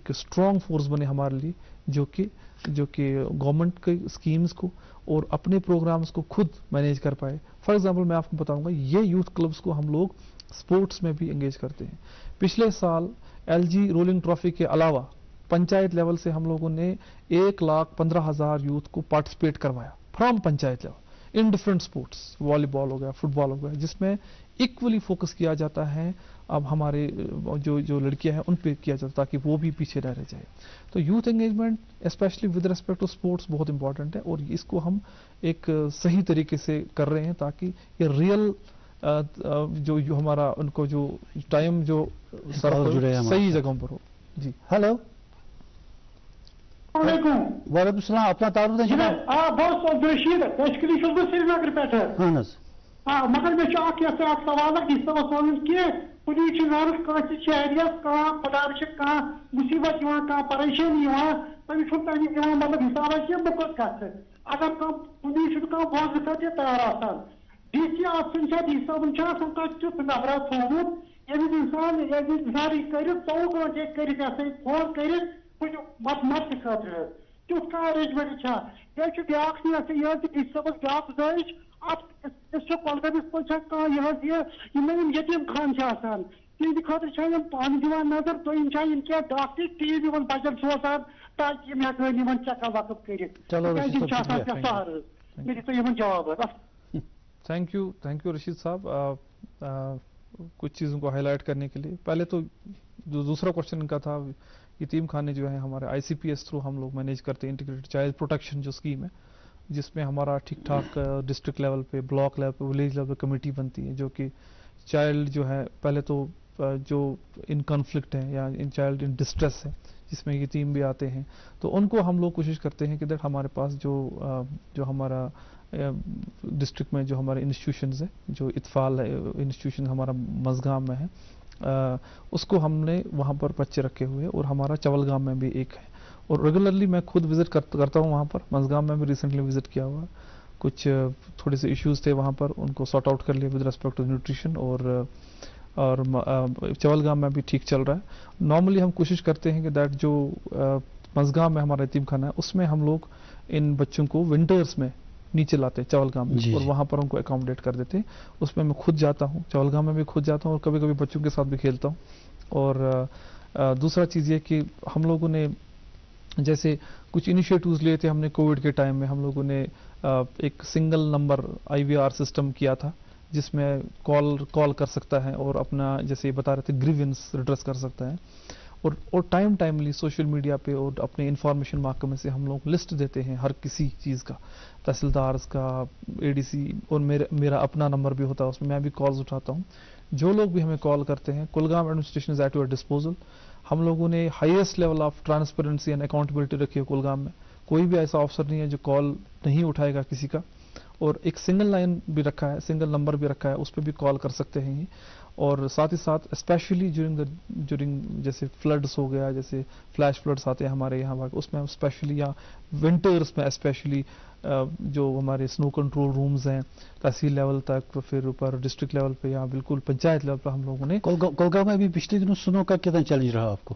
اسٹرانگ فورس بنے ہمارے لیے، جو کہ گورنمنٹ کے اسکیمز کو اور اپنے پروگرامز کو خود مینیج کر پائے. فار ایگزامپل میں آپ کو بتاؤں گا، یہ یوتھ کلبس کو ہم لوگ اسپورٹس میں بھی انگیج کرتے ہیں. پچھلے سال LG رولنگ ٹرافی کے علاوہ پنچایت لیول سے ہم لوگوں نے 1,15,000 یوتھ کو پارٹیسپیٹ کروایا from panchayat level in different sports, والی بال ہو گیا، فٹ بال ہو گیا، جس میں ایکولی فوکس کیا جاتا ہے. اب ہمارے جو لڑکیاں ہیں ان پہ کیا جاتا ہے تاکہ وہ بھی پیچھے نہ رہ جائے. تو youth engagement specially with respect to sports بہت امپورٹنٹ ہے، اور اس کو ہم ایک صحیح طریقے سے کر رہے ہیں تاکہ یہ ریئل جو ہمارا ان کو جو ٹائم جو صحیح جگہوں پر ہو. جی ہلو، علیکم. وعلیکم السلام. اپنا تعارف دیں جناب. بس عبدالرشید بیسکلی چھُس بہٕ سرینگر پٮ۪ٹھ. اہن حظ. مگر مےٚ چھُ اکھ یتھ اکھ سوال اکھ یہِ اوس وَنُن کہِ کُنہِ چھُ زانُن کٲنٛسہِ شہرِیَس کانٛہہ خۄدا رٔچھِنۍ کانٛہہ مُصیبت یِوان، کانٛہہ پریشٲنی یِوان، تٔمِس چھُنہٕ تَمیُک یِوان مطلب حِسابا کینٛہہ بہٕ کوٚت گژھٕ. اگر کانٛہہ کُنہِ چھُنہٕ کانٛہہ بوزنہٕ خٲطرٕ تیار آسان. DC آفسَن چھا DC صٲبن چھا آسان کانٛہہ تیُتھ نفرا تھوٚومُت ییٚمِس اِنسان یہِ کٔرِتھ 24 گٲنٛٹہٕ ہیٚکہِ کٔرِتھ یہِ ہسا یہِ فون کٔرِتھ کُنہِ مدتہٕ خٲطرٕ. تیُتھ کانٛہہ ارینجمنٹ چھا؟ بیٚیہِ چھُ بیٛاکھ یہِ ہسا یہِ DC صٲبس بیٛاکھ گُزٲرِش، اتھ أسۍ چھِ کۄلگٲمِس منٛز چھا کانٛہہ یہِ حظ یِم یتیٖم خان چھِ آسان تِہنٛدِ خٲطرٕ چھا یِم پانہٕ دِوان نظر، دوٚیِم چھا یِم کینٛہہ ڈاکٹری ٹیٖم یِمن بچن سوزان تاکہِ یِم ہٮ۪کہٕ یِمن چیک اپ وقت کٔرِتھ، تِکیٛازِ یِم چھِ آسان کینٛہہ سہارٕ. مےٚ دِتو یِمن جواب حظ. تھینک یو رشید صاحب کچھ چیزوں کو ہائی لائٹ کرنے کے لیے. پہلے تو جو دوسرا کوشچن ان کا تھا، یتیم خانے جو ہیں ہمارے ICPS تھرو ہم لوگ مینیج کرتے ہیں، انٹیگریٹڈ چائلڈ پروٹیکشن جو اسکیم ہے، جس میں ہمارا ٹھیک ٹھاک ڈسٹرکٹ لیول پہ، بلاک لیول پہ، ولیج لیول پہ کمیٹی بنتی ہے، جو کہ چائلڈ جو ہے پہلے تو جو ان کنفلکٹ ہیں یا ان چائلڈ ان ڈسٹریس ہے، جس میں یتیم بھی آتے ہیں، تو ان کو ہم لوگ کوشش کرتے ہیں کہ دیکھ ہمارے پاس جو ہمارا ڈسٹرکٹ میں جو ہمارے انسٹیٹیوشنز ہیں، جو اطفال ہے انسٹیٹیوشن ہمارا مزگام میں ہے، اس کو ہم نے وہاں پر بچے رکھے ہوئے، اور ہمارا چولگام میں بھی ایک ہے. اور ریگولرلی میں خود وزٹ کرتا ہوں وہاں پر. مزگام میں بھی ریسنٹلی وزٹ کیا ہوا، کچھ تھوڑے سے ایشوز تھے وہاں پر، ان کو سارٹ آؤٹ کر لیا ود ریسپیکٹ ٹو نیوٹریشن، اور چولگام میں بھی ٹھیک چل رہا ہے. نارملی ہم کوشش کرتے ہیں کہ دیٹ جو مزگام میں ہمارا یتیم خانہ ہے اس میں ہم لوگ ان بچوں کو ونٹرز میں نیچے لاتے ہیں چولگام میں، اور وہاں پر ان کو اکاموڈیٹ کر دیتے ہیں. اس میں خود جاتا ہوں، چولگام میں بھی خود جاتا ہوں، اور کبھی کبھی بچوں کے ساتھ بھی کھیلتا ہوں. اور دوسرا چیز یہ کہ ہم لوگوں نے جیسے کچھ انیشیٹوز لیے تھے ہم نے کووڈ کے ٹائم میں. ہم لوگوں نے ایک سنگل نمبر IVR سسٹم کیا تھا، جس میں کال کر سکتا ہے اور اپنا جیسے بتا رہے تھے گریونس ریڈریس کر سکتا ہے. اور ٹائملی سوشل میڈیا پہ اور اپنے انفارمیشن محکمے سے ہم لوگ لسٹ دیتے ہیں ہر کسی چیز کا، تحصیلدارز کا، ADC، اور میرا اپنا نمبر بھی ہوتا ہے اس میں بھی کالز اٹھاتا ہوں. جو لوگ بھی ہمیں کال کرتے ہیں، Kulgam administration is at your disposal. ہم لوگوں نے highest level of transparency and accountability رکھی ہے کلگام میں. کوئی بھی ایسا آفسر نہیں ہے جو کال نہیں اٹھائے گا کسی کا. اور ایک سنگل لائن بھی رکھا ہے، سنگل نمبر بھی رکھا ہے، اس پہ بھی کال کر سکتے ہیں. اور ساتھ ہی ساتھ اسپیشلی جورنگ جیسے فلڈس ہو گیا، جیسے فلیش فلڈس آتے ہیں ہمارے یہاں، اس میں اسپیشلی یا ونٹرس میں اسپیشلی جو ہمارے سنو کنٹرول رومز ہیں تحصیل لیول تک، پھر اوپر ڈسٹرکٹ لیول پہ یا بالکل پنچایت لیول پہ ہم لوگوں نے. کولگام میں بھی پچھلے دنوں سنو کا کتنا چیلنج رہا آپ کو؟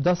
10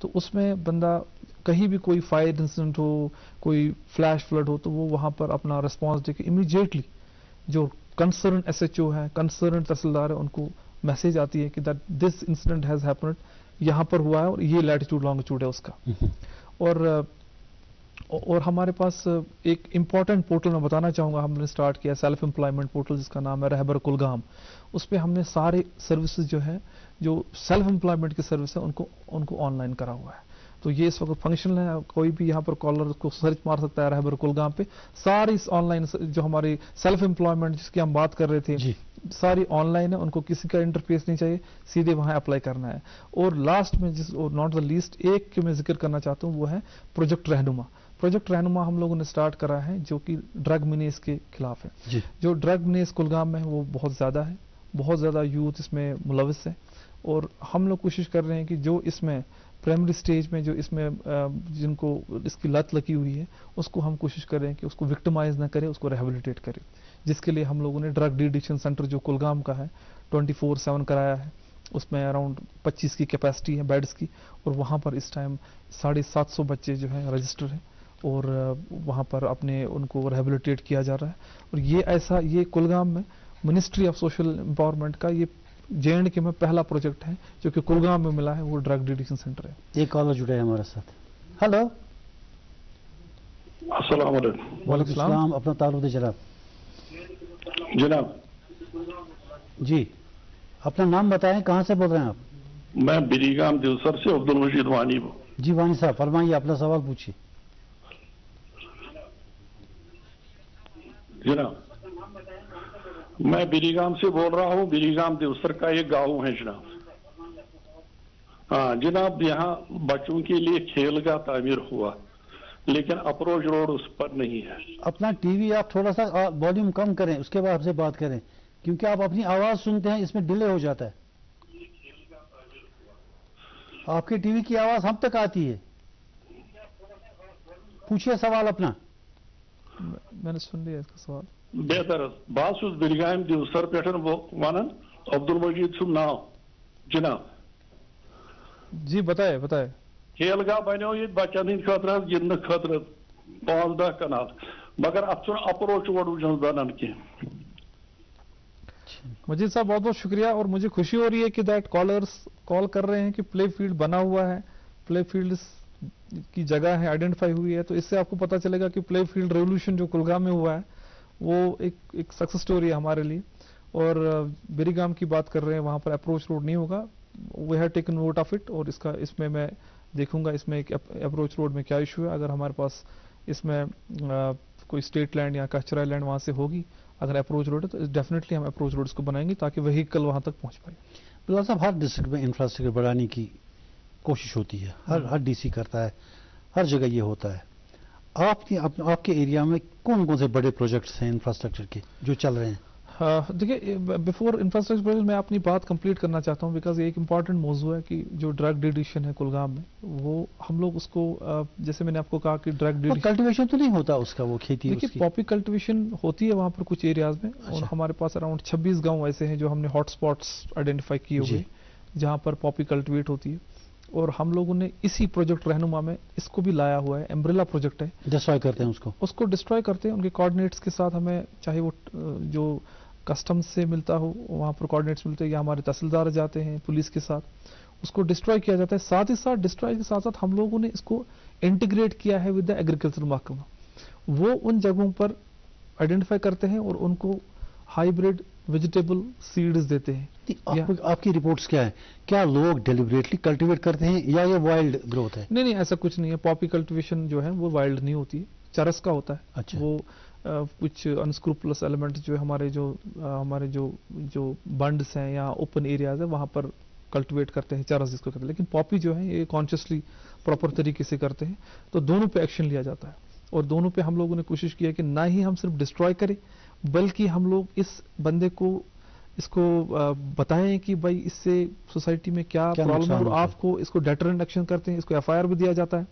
تو اس میں بندہ کہیں بھی کوئی فائر انسیڈنٹ ہو, کوئی فلیش فلڈ ہو, تو وہ وہاں پر اپنا رسپانس دے کے امیڈیٹلی جو کنسرن ایس ایچ او ہے, کنسرن تحصیلدار ہے, ان کو میسج آتی ہے کہ that this incident has happened, یہاں پر ہوا ہے اور یہ لیٹیٹیوڈ لانگیٹیوڈ ہے اس کا. اور ہمارے پاس ایک امپورٹنٹ پورٹل میں بتانا چاہوں گا, ہم نے اسٹارٹ کیا سیلف امپلائمنٹ پورٹل جس کا نام ہے رہبر کلگام. اس پہ ہم نے سارے سروسز جو ہیں, جو سیلف امپلائمنٹ کی سروس ہے, ان کو آن لائن کرا ہوا ہے. تو یہ اس وقت فنکشنل ہے, کوئی بھی یہاں پر کالر کو سرچ مار سکتا ہے رہبر کلگام پہ. ساری آن لائن جو ہماری سیلف امپلائمنٹ جس کی ہم بات کر رہے تھے ساری آن لائن ہے, ان کو کسی کا انٹرفیس نہیں چاہیے, سیدھے وہاں اپلائی کرنا ہے. اور لاسٹ میں اور ناٹ دا لیسٹ ایک کہ میں ذکر کرنا چاہتا ہوں, وہ ہے پروجیکٹ رہنما. پروجیکٹ رہنما ہم لوگوں نے اسٹارٹ کرا ہے جو کہ ڈرگ مینیز کے خلاف ہے. جو ڈرگ مینیز کلگام میں ہے وہ بہت زیادہ ہے, بہت زیادہ یوتھ اس میں ملوث ہے. اور ہم لوگ کوشش کر رہے ہیں کہ جو اس میں پرائمری سٹیج میں جو اس میں جن کو اس کی لت لگی ہوئی ہے, اس کو ہم کوشش کر رہے ہیں کہ اس کو وکٹمائز نہ کرے, اس کو ریہیبلیٹیٹ کرے. جس کے لیے ہم لوگوں نے ڈرگ ڈی ایڈکشن سینٹر جو کلگام کا ہے 24/7 کرایا ہے. اس میں اراؤنڈ 25 کی کیپیسٹی ہے بیڈز کی, اور وہاں پر اس ٹائم 750 بچے جو ہیں رجسٹر ہیں, اور وہاں پر اپنے ان کو ریہیبلیٹیٹ کیا جا رہا ہے. اور یہ کلگام میں منسٹری آف سوشل امپاورمنٹ کا یہ JNK میں پہلا پروجیکٹ ہے جو کہ کلگام میں ملا ہے, وہ ڈرگ ڈی ایڈکشن سینٹر ہے. ایک کالر جڑے ہیں ہمارے ساتھ. ہلو, السلام علیکم. وعلیکم السلام. اپنا تعارف دے جناب. جناب جی, اپنا نام بتائیں, کہاں سے بول رہے ہیں آپ؟ میں بریگام دیوسر سے عبد المجید وانی ہوں. جی وانی صاحب فرمائیے, اپنا سوال پوچھیے. جناب میں بریگام سے بول رہا ہوں, بریگام دیوسر کا ایک گاؤں ہے جناب. ہاں جناب, یہاں بچوں کے لیے کھیل کا تعمیر ہوا, لیکن اپروچ روڈ اس پر نہیں ہے. اپنا ٹی وی آپ تھوڑا سا والیوم کم کریں, اس کے بعد آپ سے بات کریں, کیونکہ آپ اپنی آواز سنتے ہیں, اس میں ڈیلے ہو جاتا ہے. آپ کے ٹی وی کی آواز ہم تک آتی ہے. پوچھیے سوال اپنا. میں نے سن لیا اس کا سوال. بہتر بات بلگام دیوسر پہ ونان عبد المجید سن ناو جناب. جی بتائے. کھیل گاہ بنو یہ بچن ہند خاطر گندن خاطر 5-10 کنال, مگر ات اپروچ روڈ وجہ بنان کی. مجید صاحب بہت بہت شکریہ, اور مجھے خوشی ہو رہی ہے کہ دیٹ کالرز کال کر رہے ہیں کہ پلے فیلڈ بنا ہوا ہے, پلے فیلڈ کی جگہ ہے, آئیڈینٹیفائی ہوئی ہے. تو اس سے آپ کو پتہ چلے گا کہ پلے فیلڈ ریولوشن جو کلگام میں ہوا ہے وہ ایک سکسس سٹوری ہے ہمارے لیے. اور بریگام کی بات کر رہے ہیں, وہاں پر اپروچ روڈ نہیں ہوگا. We have taken note of it, اور اس میں دیکھوں گا اس میں ایک اپروچ روڈ میں کیا ایشو ہے. اگر ہمارے پاس اس میں کوئی اسٹیٹ لینڈ یا کچرا لینڈ وہاں سے ہوگی, اگر اپروچ روڈ ہے تو ڈیفینیٹلی ہم اپروچ روڈس کو بنائیں گے تاکہ وہیکل وہاں تک پہنچ پائے. بلال صاحب, ہر ڈسٹرکٹ میں انفراسٹرکچر بڑھانے کی کوشش ہوتی ہے, ہر ڈی سی کرتا ہے, ہر جگہ یہ ہوتا ہے. آپ کے ایریا میں کون کون سے بڑے پروجیکٹس ہیں انفراسٹرکچر کے جو چل رہے ہیں؟ دیکھیے, بیفور انفراسٹرکچر میں اپنی بات کمپلیٹ کرنا چاہتا ہوں, بیکاز یہ ایک امپورٹنٹ موضوع ہے کہ جو ڈرگ ڈی ایڈکشن ہے کلگام میں, وہ ہم لوگ اس کو جیسے میں نے آپ کو کہا کہ ڈرگ ڈی ایڈکشن کلٹیویشن تو نہیں ہوتا اس کا, وہ کھیتی. دیکھیے پاپی کلٹیویشن ہوتی ہے وہاں پر کچھ ایریاز میں, اور ہمارے پاس اراؤنڈ 26 گاؤں ایسے ہیں جو ہم نے ہاٹ اسپاٹس آئیڈینٹیفائی کیے ہوئے جہاں پر پاپی کلٹیویٹ ہوتی ہے. اور ہم لوگوں نے اسی پروجیکٹ رہنما میں اس کو بھی لایا ہوا ہے, امبریلا پروجیکٹ ہے. ڈسٹرائے کرتے ہیں اس کو ڈسٹرائے کرتے ہیں, ان کے کوآرڈینیٹس کے ساتھ ہمیں چاہے وہ جو کسٹمز سے ملتا ہو وہاں پر کوآرڈینیٹس ملتے ہیں, یا ہمارے تحصیلدار جاتے ہیں پولیس کے ساتھ, اس کو ڈسٹرائے کیا جاتا ہے. ساتھ ہی ساتھ ڈسٹرائے کے ساتھ ساتھ ہم لوگوں نے اس کو انٹیگریٹ کیا ہے ود دا ایگریکلچر محکمہ. وہ ان جگہوں پر آئیڈینٹیفائی کرتے ہیں اور ان کو ہائیبریڈ ویجیٹیبل سیڈز دیتے ہیں. آپ کی رپورٹس کیا ہے, کیا لوگ ڈیلیبریٹلی کلٹیویٹ کرتے ہیں یا یہ وائلڈ گروتھ ہے؟ نہیں, ایسا کچھ نہیں ہے. پاپی کلٹیویشن جو ہے وہ وائلڈ نہیں ہوتی ہے, چرس کا ہوتا ہے. اچھا. وہ کچھ انسکروپلس ایلیمنٹ جو ہمارے جو بنڈس ہیں یا اوپن ایریاز ہیں وہاں پر کلٹیویٹ کرتے ہیں, چرس جس کو کہتے ہیں. لیکن پاپی جو ہے یہ کانشیسلی پراپر طریقے سے کرتے ہیں, تو دونوں پہ ایکشن لیا جاتا ہے. اور دونوں پہ ہم لوگوں نے کوشش کیا کہ نہ ہی ہم صرف ڈسٹرائے کریں, بلکہ ہم لوگ اس بندے کو اس کو بتائیں کہ بھائی اس سے سوسائٹی میں کیا پرابلم ہے, اور آپ کو اس کو ڈیٹرنٹ ایکشن کرتے ہیں. اس کو FIR بھی دیا جاتا ہے,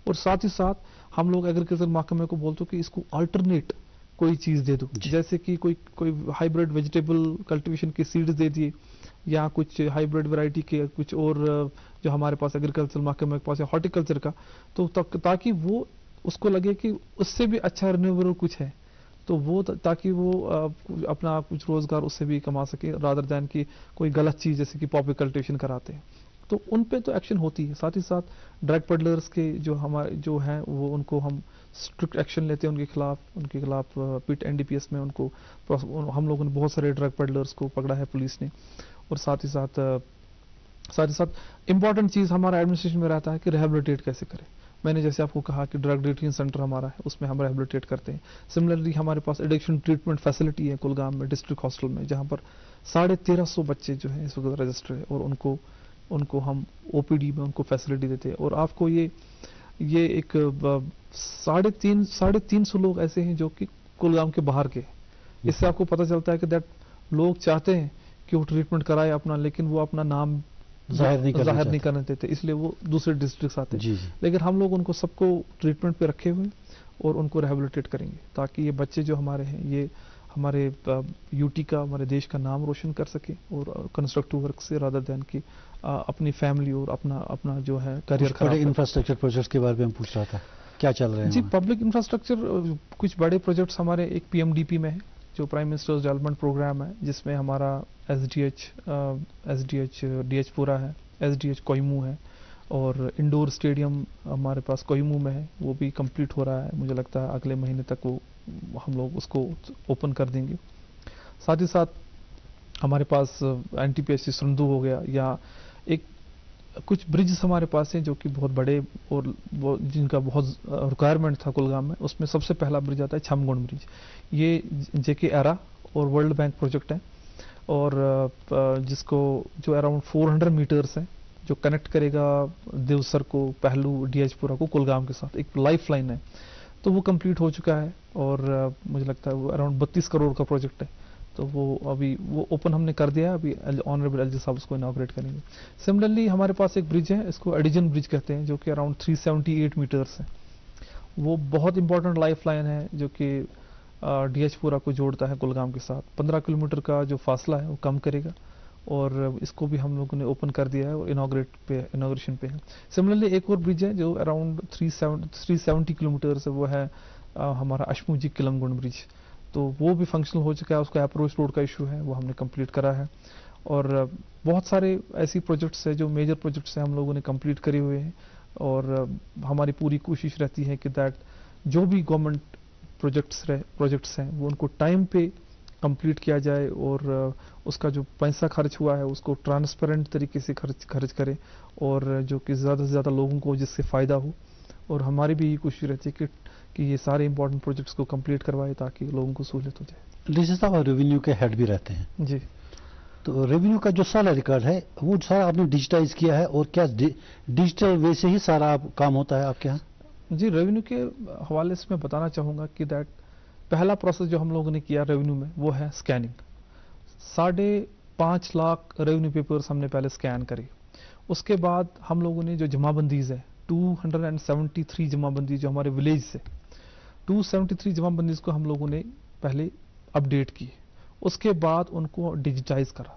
اور ساتھ ہی ساتھ ہم لوگ ایگریکلچر محکمے کو بولتے کہ اس کو آلٹرنیٹ کوئی چیز دے دو, جیسے کہ کوئی ہائیبریڈ ویجیٹیبل کلٹیویشن کے سیڈز دے دیے, یا کچھ ہائیبریڈ ورائٹی کے کچھ اور جو ہمارے پاس ایگریکلچر محکمہ کے پاس ہے ہارٹیکلچر کا, تو تاکہ وہ اس کو لگے کہ اس سے بھی اچھا رینیویبل کچھ ہے, تو وہ تاکہ وہ اپنا کچھ روزگار اس سے بھی کما سکے, رادر دین کی کوئی غلط چیز جیسے کہ پاپی کلٹیویشن کراتے ہیں. تو ان پہ تو ایکشن ہوتی ہے. ساتھ ہی ساتھ ڈرگ پیڈلرز کے جو ہیں وہ ان کو ہم اسٹرکٹ ایکشن لیتے ہیں, ان کے خلاف پیٹ این ڈی پی ایس میں ان کو ہم لوگوں نے بہت سارے ڈرگ پیڈلرز کو پکڑا ہے پولیس نے. اور ساتھ ہی ساتھ امپورٹنٹ چیز ہمارا ایڈمنسٹریشن میں رہتا ہے کہ ریہیبلیٹیٹ کیسے کریں. میں نے جیسے آپ کو کہا کہ ڈرگ ڈیٹین سینٹر ہمارا ہے, اس میں ہم ریہیبلیٹیٹ کرتے ہیں. سملرلی ہمارے پاس ایڈکشن ٹریٹمنٹ فیسلٹی ہے کلگام میں ڈسٹرکٹ ہاسٹل میں, جہاں پر 1350 بچے جو ہیں اس وقت رجسٹر ہے, اور ان کو ہم او پی ڈی میں ان کو فیسلٹی دیتے ہیں. اور آپ کو یہ ایک 350 لوگ ایسے ہیں جو کہ کلگام کے باہر کے. اس سے آپ کو پتہ چلتا ہے کہ دیٹ لوگ چاہتے ہیں کہ وہ ٹریٹمنٹ کرائے اپنا, لیکن وہ اپنا نام ظاہر نہیں کرنے دیتے, اس لیے وہ دوسرے ڈسٹرکٹس آتے ہیں. لیکن ہم لوگ ان کو سب کو ٹریٹمنٹ پہ رکھے ہوئے اور ان کو ریہیبلیٹیٹ کریں گے, تاکہ یہ بچے جو ہمارے ہیں یہ ہمارے یو ٹی کا, ہمارے دیش کا نام روشن کر سکے, اور کنسٹرکٹیو ورک سے رادر دین کی اپنی فیملی اور اپنا جو ہے کریئر خراب. انفراسٹرکچر پروجیکٹس کے بارے میں ہم پوچھ رہا تھا, کیا چل رہے ہیں؟ جی, پبلک انفراسٹرکچر کچھ بڑے پروجیکٹس ہمارے ایک پی ایم ڈی پی میں ہے جو پرائم منسٹرز ڈیولپمنٹ پروگرام ہے, جس میں ہمارا ایس ڈی ایچ پورا ہے, ایس ڈی ایچ کوئیمو ہے, اور انڈور اسٹیڈیم ہمارے پاس کوئیمو میں ہے, وہ بھی کمپلیٹ ہو رہا ہے. مجھے لگتا ہے اگلے مہینے تک وہ ہم لوگ اس کو اوپن کر دیں گے. ساتھ ہی ساتھ ہمارے پاس N T P S C سرندو ہو گیا, یا ایک کچھ برجز ہمارے پاس ہیں جو کہ بہت بڑے اور جن کا بہت ریکوائرمنٹ تھا کلگام میں. اس میں سب سے پہلا برج آتا ہے چھم گنڈ برج. یہ جے کے ایرا اور ورلڈ بینک پروجیکٹ ہے, اور جس کو جو اراؤنڈ 400 میٹرز ہیں, جو کنیکٹ کرے گا دیوسر کو, پہلو, ڈی ایچ پورا کو کلگام کے ساتھ, ایک لائف لائن ہے. تو وہ کمپلیٹ ہو چکا ہے, اور مجھے لگتا ہے وہ اراؤنڈ 32 کروڑ کا پروجیکٹ ہے. تو وہ ابھی وہ اوپن ہم نے کر دیا ہے, ابھی آنریبل ایل جی صاحب اس کو اناگریٹ کریں گے. سملرلی ہمارے پاس ایک برج ہے, اس کو ایڈیجن برج کہتے ہیں, جو کہ اراؤنڈ 378 میٹرس ہے. وہ بہت امپورٹنٹ لائف لائن ہے جو کہ ڈی ایچ پورا کو جوڑتا ہے کلگام کے ساتھ. 15 کلومیٹر کا جو فاصلہ ہے وہ کم کرے گا, اور اس کو بھی ہم لوگوں نے اوپن کر دیا ہے اور انوگریشن پہ ہے. سملرلی ایک اور برج ہے جو اراؤنڈ 370 کلومیٹرس ہے, وہ ہے ہمارا اشمو جی کلم گنڈ برج. تو وہ بھی فنکشنل ہو چکا ہے, اس کا اپروچ روڈ کا ایشو ہے وہ ہم نے کمپلیٹ کرا ہے. اور بہت سارے ایسی پروجیکٹس ہیں جو میجر پروجیکٹس ہیں ہم لوگوں نے کمپلیٹ کرے ہوئے ہیں, اور ہماری پوری کوشش رہتی ہے کہ دیٹ جو بھی گورنمنٹ پروجیکٹس ہیں وہ ان کو ٹائم پہ کمپلیٹ کیا جائے, اور اس کا جو پیسہ خرچ ہوا ہے اس کو ٹرانسپیرنٹ طریقے سے خرچ کرے, اور جو کہ زیادہ سے زیادہ لوگوں کو جس سے فائدہ ہو. اور ہماری بھی یہ کوشش رہتی ہے کہ یہ سارے امپورٹنٹ پروجیکٹس کو کمپلیٹ کروائے تاکہ لوگوں کو سہولت ہو جائے. ڈی سی صاحب ریونیو کے ہیڈ بھی رہتے ہیں. جی, تو ریونیو کا جو سارا ریکارڈ ہے وہ سارا آپ نے ڈیجیٹائز کیا ہے, اور کیا ڈیجیٹل وے سے ہی سارا کام ہوتا ہے آپ کے یہاں؟ جی, ریونیو کے حوالے سے میں بتانا چاہوں گا کہ دیٹ پہلا پروسیس جو ہم لوگوں نے کیا ریونیو میں وہ ہے اسکیننگ. 5.5 لاکھ ریونیو پیپرز ہم نے پہلے اسکین کرے. اس کے بعد ہم لوگوں نے جو جمع بندیز ہے 273 جمع بندی جو ہمارے ولیج سے 273 جمع بندیز کو ہم لوگوں نے پہلے اپڈیٹ کی. اس کے بعد ان کو ڈیجیٹائز کرا.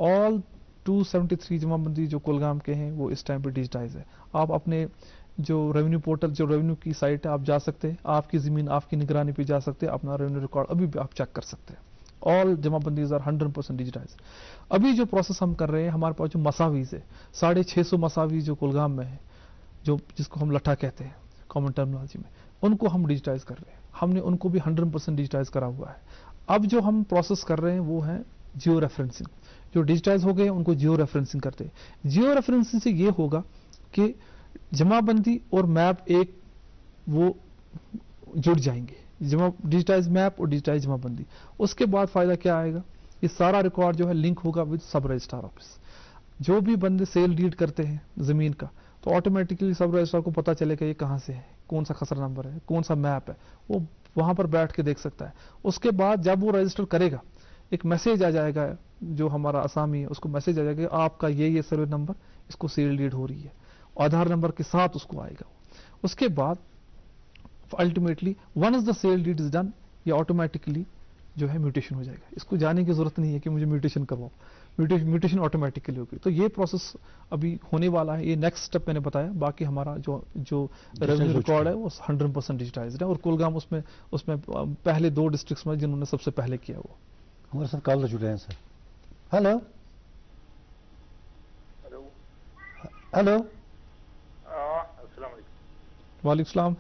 آل 273 جمع بندی جو کلگام کے ہیں وہ اس ٹائم پہ ڈیجیٹائز ہے. آپ اپنے جو ریونیو پورٹل, جو ریونیو کی سائٹ ہے, آپ جا سکتے ہیں, آپ کی زمین آپ کی نگرانی پہ جا سکتے ہیں, اپنا ریونیو ریکارڈ ابھی بھی آپ چیک کر سکتے ہیں. آل جمع بندیز آر 100% ڈیجیٹائز. ابھی جو پروسیس ہم کر رہے ہیں, ہمارے پاس جو مساویز ہے 650 مساویز جو کلگام میں ہے, جس کو ہم لٹھا کہتے ہیں کامن ٹرمنالوجی میں, ان کو ہم ڈیجیٹائز کر رہے ہیں. ہم نے ان کو بھی 100% ڈیجیٹائز کرا ہوا ہے. اب جو ہم پروسیس کر رہے ہیں وہ ہے جیو ریفرنسنگ. جو ڈیجیٹائز ہو گئے ان کو جیو ریفرنسنگ کرتے ہیں. جیو ریفرنسنگ سے یہ ہوگا کہ جمع بندی اور میپ ایک وہ جڑ جائیں گے, ڈیجیٹائز میپ اور ڈیجیٹائز جمع بندی. اس کے بعد فائدہ کیا آئے گا, یہ سارا ریکارڈ جو ہے لنک ہوگا ود سب رجسٹرار آفس. جو بھی بندے سیل ڈیڈ کرتے ہیں زمین کا, تو آٹومیٹکلی سب رجسٹرار کو پتا چلے گا یہ کہاں سے ہے, کون سا خسرہ نمبر ہے, کون سا میپ ہے, وہ وہاں پر بیٹھ کے دیکھ سکتا ہے. اس کے بعد جب وہ رجسٹر کرے گا ایک میسیج آ جائے گا, جو ہمارا اسامی ہے اس کو میسیج آ جائے گا آپ کا یہ سروے نمبر, اس کو سیل ڈیڈ ہو رہی ہے, آدھار نمبر کے ساتھ اس کو آئے گا. اس کے بعد ultimately once the sale deed is done, یہ آٹومیٹکلی جو ہے میوٹیشن ہو جائے گا. اس کو جانے کی ضرورت نہیں ہے کہ مجھے میوٹیشن کرواؤ, میوٹیشن آٹومیٹکلی ہوگی. تو یہ پروسیس ابھی ہونے والا ہے. یہ نیکسٹ اسٹیپ میں نے بتایا. باقی ہمارا جو ریونیو ریکارڈ ہے وہ 100% ڈیجیٹائزڈ ہے, اور کولگام اس میں پہلے 2 ڈسٹرکٹس میں جنہوں نے سب سے پہلے کیا. وہ ہمارے ساتھ کال جڑے ہیں سر. ہلو ہلو السلام علیکم. وعلیکم السلام.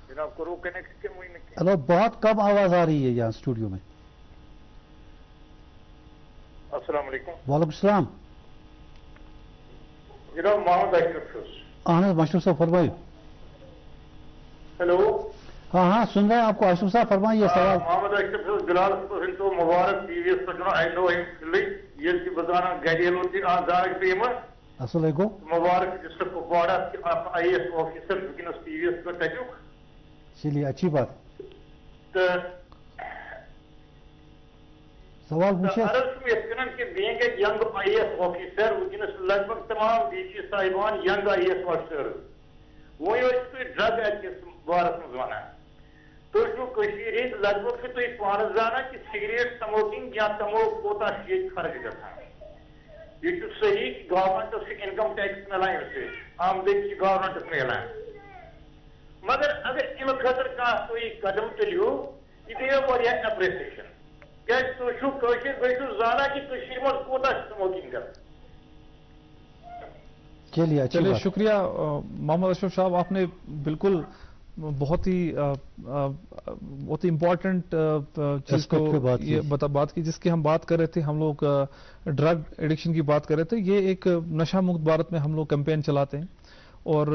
جناب کرو کنیکٹ کے مہینے کے. ہلو, بہت کم آواز آ رہی ہے یہاں اسٹوڈیو میں. السلام علیکم. وعلیکم السلام. جناب محمد اشرف فیض. ہاں ماشٹر صاحب فرمائیے. ہیلو. ہاں سن رہے ہیں آپ کو. اشرف صاحب فرمائیے سوال. محمد اشرف فیض بلال تو مبارک ٹی وی ایس پر آئی نو یہ کی بتانا گھریلو تھی آزاد پیمہ. السلام علیکم. مبارک ڈسٹرکٹ کپواڑہ آئی ایس آفیسر ونکس ٹی وی ایس پر تجوک. چلیے اچھی بات. تو سوال پوچھے. عرض یس کنن کہ بینگ اے ینگ آئی ایس آفیسر ونکس لگ بھگ تمام ڈی سی صاحبان ینگ آئی ایس آفیسر وہ ڈرگ ایکٹ کس بارس مز ونان. تھی لگ بھگ تھی پانس زانا کہ سگریٹ سموکنگ یا تموک کوتا فرق گھان. یہ صحیح کہ گورمنٹس انکم ٹیکس ملان امہ سی آمدنی گورمنٹس ملان, مگر اگر امہ خاطر تھی قدم تلیو یہ گئی واریاہ اپریسیشن. کیا تھی زانا کہ مز کوتا سموکنگ کر. چلیے شکریہ محمد اشرف صاحب. آپ نے بالکل بہت ہی امپورٹنٹ چیز کو بات کی جس کی ہم بات کر رہے تھے. ہم لوگ ڈرگ ایڈکشن کی بات کر رہے تھے. یہ ایک نشہ مکت بھارت میں ہم لوگ کیمپین چلاتے ہیں, اور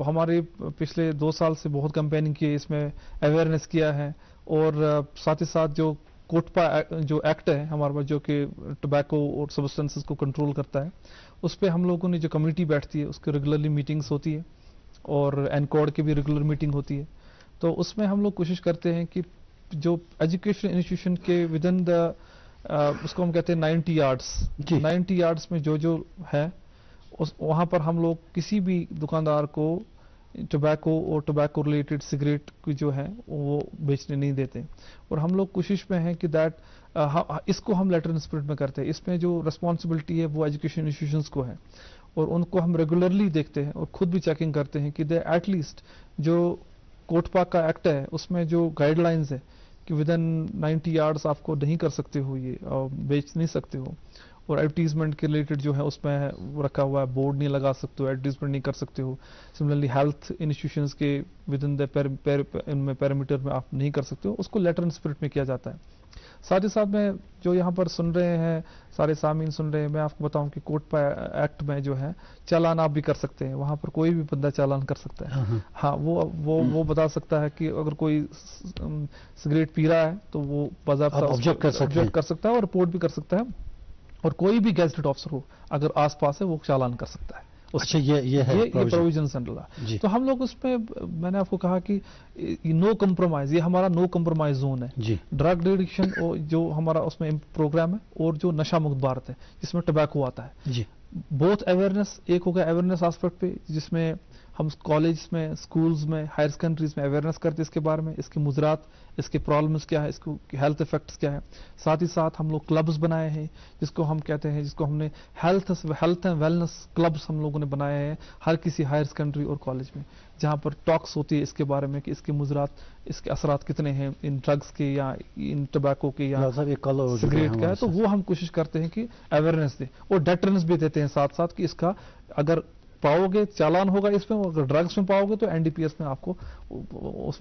ہمارے پچھلے 2 سال سے بہت کیمپیننگ کی, اس میں اویئرنیس کیا ہے. اور ساتھ ہی ساتھ جو کوٹپا جو ایکٹ ہے ہمارے پاس جو کہ ٹوبیکو اور سبسٹنسز کو کنٹرول کرتا ہے, اس پہ ہم لوگوں نے جو کمیٹی بیٹھتی ہے اس کی ریگولرلی میٹنگز ہوتی ہے, اور اینکوڈ کی بھی ریگولر میٹنگ ہوتی ہے. تو اس میں ہم لوگ کوشش کرتے ہیں کہ جو ایجوکیشن انسٹیٹیوشن کے ود ان دا اس کو ہم کہتے ہیں 90 یارڈس 90 یارڈس میں جو ہے وہاں پر ہم لوگ کسی بھی دکاندار کو ٹوبیکو اور ٹوبیکو ریلیٹڈ سگریٹ کی جو ہے وہ بیچنے نہیں دیتے. اور ہم لوگ کوشش میں ہیں کہ اس کو ہم لیٹر اسپرٹ میں کرتے ہیں. اس میں جو ریسپانسبلٹی ہے وہ ایجوکیشن انسٹیٹیوشنس کو ہے, اور ان کو ہم ریگولرلی دیکھتے ہیں اور خود بھی چیکنگ کرتے ہیں کہ دے ایٹ لیسٹ جو کوٹپا کا ایکٹ ہے اس میں جو گائیڈ لائنز ہے کہ ود ان 90 یارڈس آپ کو نہیں کر سکتے ہو, یہ بیچ نہیں سکتے ہو. اور ایڈورٹیزمنٹ کے ریلیٹڈ جو ہے اس میں رکھا ہوا ہے, بورڈ نہیں لگا سکتے ہو, ایڈورٹیزمنٹ نہیں کر سکتے ہو. سملرلی ہیلتھ انسٹیٹیوشنس کے ود ان دا پیرامیٹر میں آپ نہیں کر سکتے ہو, اس کو لیٹر اینڈ اسپرٹ میں کیا جاتا ہے. ساتھ ہی ساتھ میں جو یہاں پر سن رہے ہیں سارے سامعین سن رہے ہیں, میں آپ کو بتاؤں کہ کوٹپا ایکٹ میں جو ہے چالان آپ بھی کر سکتے ہیں. وہاں پر کوئی بھی بندہ چالان کر سکتا ہے. ہاں وہ بتا سکتا ہے کہ اگر کوئی سگریٹ پی رہا ہے تو وہ باضابطہ آبجیکٹ کر سکتا ہے اور رپورٹ بھی کر سکتا ہے, اور کوئی بھی گیزٹڈ آفیسر ہو اگر آس پاس ہے وہ چالان کر سکتا ہے. اچھا یہ پروویژن سینٹرل ہے. تو ہم لوگ اس پہ میں نے آپ کو کہا کہ نو کمپرومائز, یہ ہمارا نو کمپرومائز زون ہے. ڈرگ ایڈکشن جو ہمارا اس میں پروگرام ہے, اور جو نشہ مکت بھارت ہے جس میں ٹبیکو آتا ہے. بہت اویئرنیس, ایک ہو گیا اویئرنیس آسپیکٹ پہ جس میں ہم کالج میں, اسکولز میں, ہائر سیکنڈریز میں اویئرنیس کرتے اس کے بارے میں, اس کے مضرات, اس کے پرابلمس کیا ہے, اس کو ہیلتھ افیکٹس کیا ہے. ساتھ ہی ساتھ ہم لوگ کلبز بنائے ہیں جس کو ہم کہتے ہیں, جس کو ہم نے ہیلتھ اینڈ ویلنس کلبز ہم لوگوں نے بنائے ہیں ہر کسی ہائر سیکنڈری اور کالج میں, جہاں پر ٹاکس ہوتی ہے اس کے بارے میں کہ اس کے مضرات, اس کے اثرات کتنے ہیں ان ڈرگس کے یا ان ٹبیکو کے یا سگریٹ کا ہے. تو وہ ہم کوشش کرتے ہیں کہ اویئرنیس دیں, اور ڈیٹرنس بھی دیتے ہیں ساتھ ساتھ کہ اس کا اگر پاؤ گے چالان ہوگا اس میں, اگر ڈرگس میں پاؤ گے تو NDPS میں آپ کو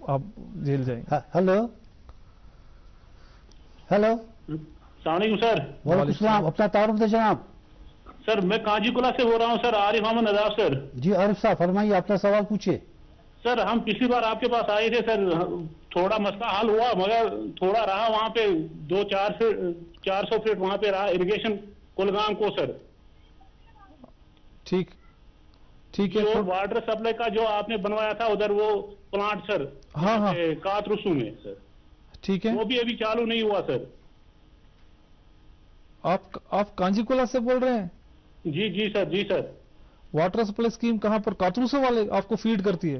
آپ جیل جائیں گے. ہلو السلام علیکم سر. وعلیکم السلام. اپنا تعارف دے جناب. سر میں کانجی کلا سے بول رہا ہوں سر, عارف احمد نذاب سر. جی عارف صاحب فرمائیے, اپنا سوال پوچھیے. سر ہم پچھلی بار آپ کے پاس آئے تھے سر, تھوڑا مسئلہ حل ہوا مگر تھوڑا رہا وہاں پہ 400 فٹ وہاں پہ رہا اریگیشن کولگام کو سر. ٹھیک ہے. اور واٹر سپلائی کا جو آپ نے بنوایا تھا ادھر وہ پلانٹ سر, ہاں کات رسو میں سر, ٹھیک ہے, وہ بھی ابھی چالو نہیں ہوا سر. آپ کانجی کولا سے بول رہے ہیں؟ جی سر. واٹر سپلائی اسکیم کہاں پر, کاتروسو والے آپ کو فیڈ کرتی ہے؟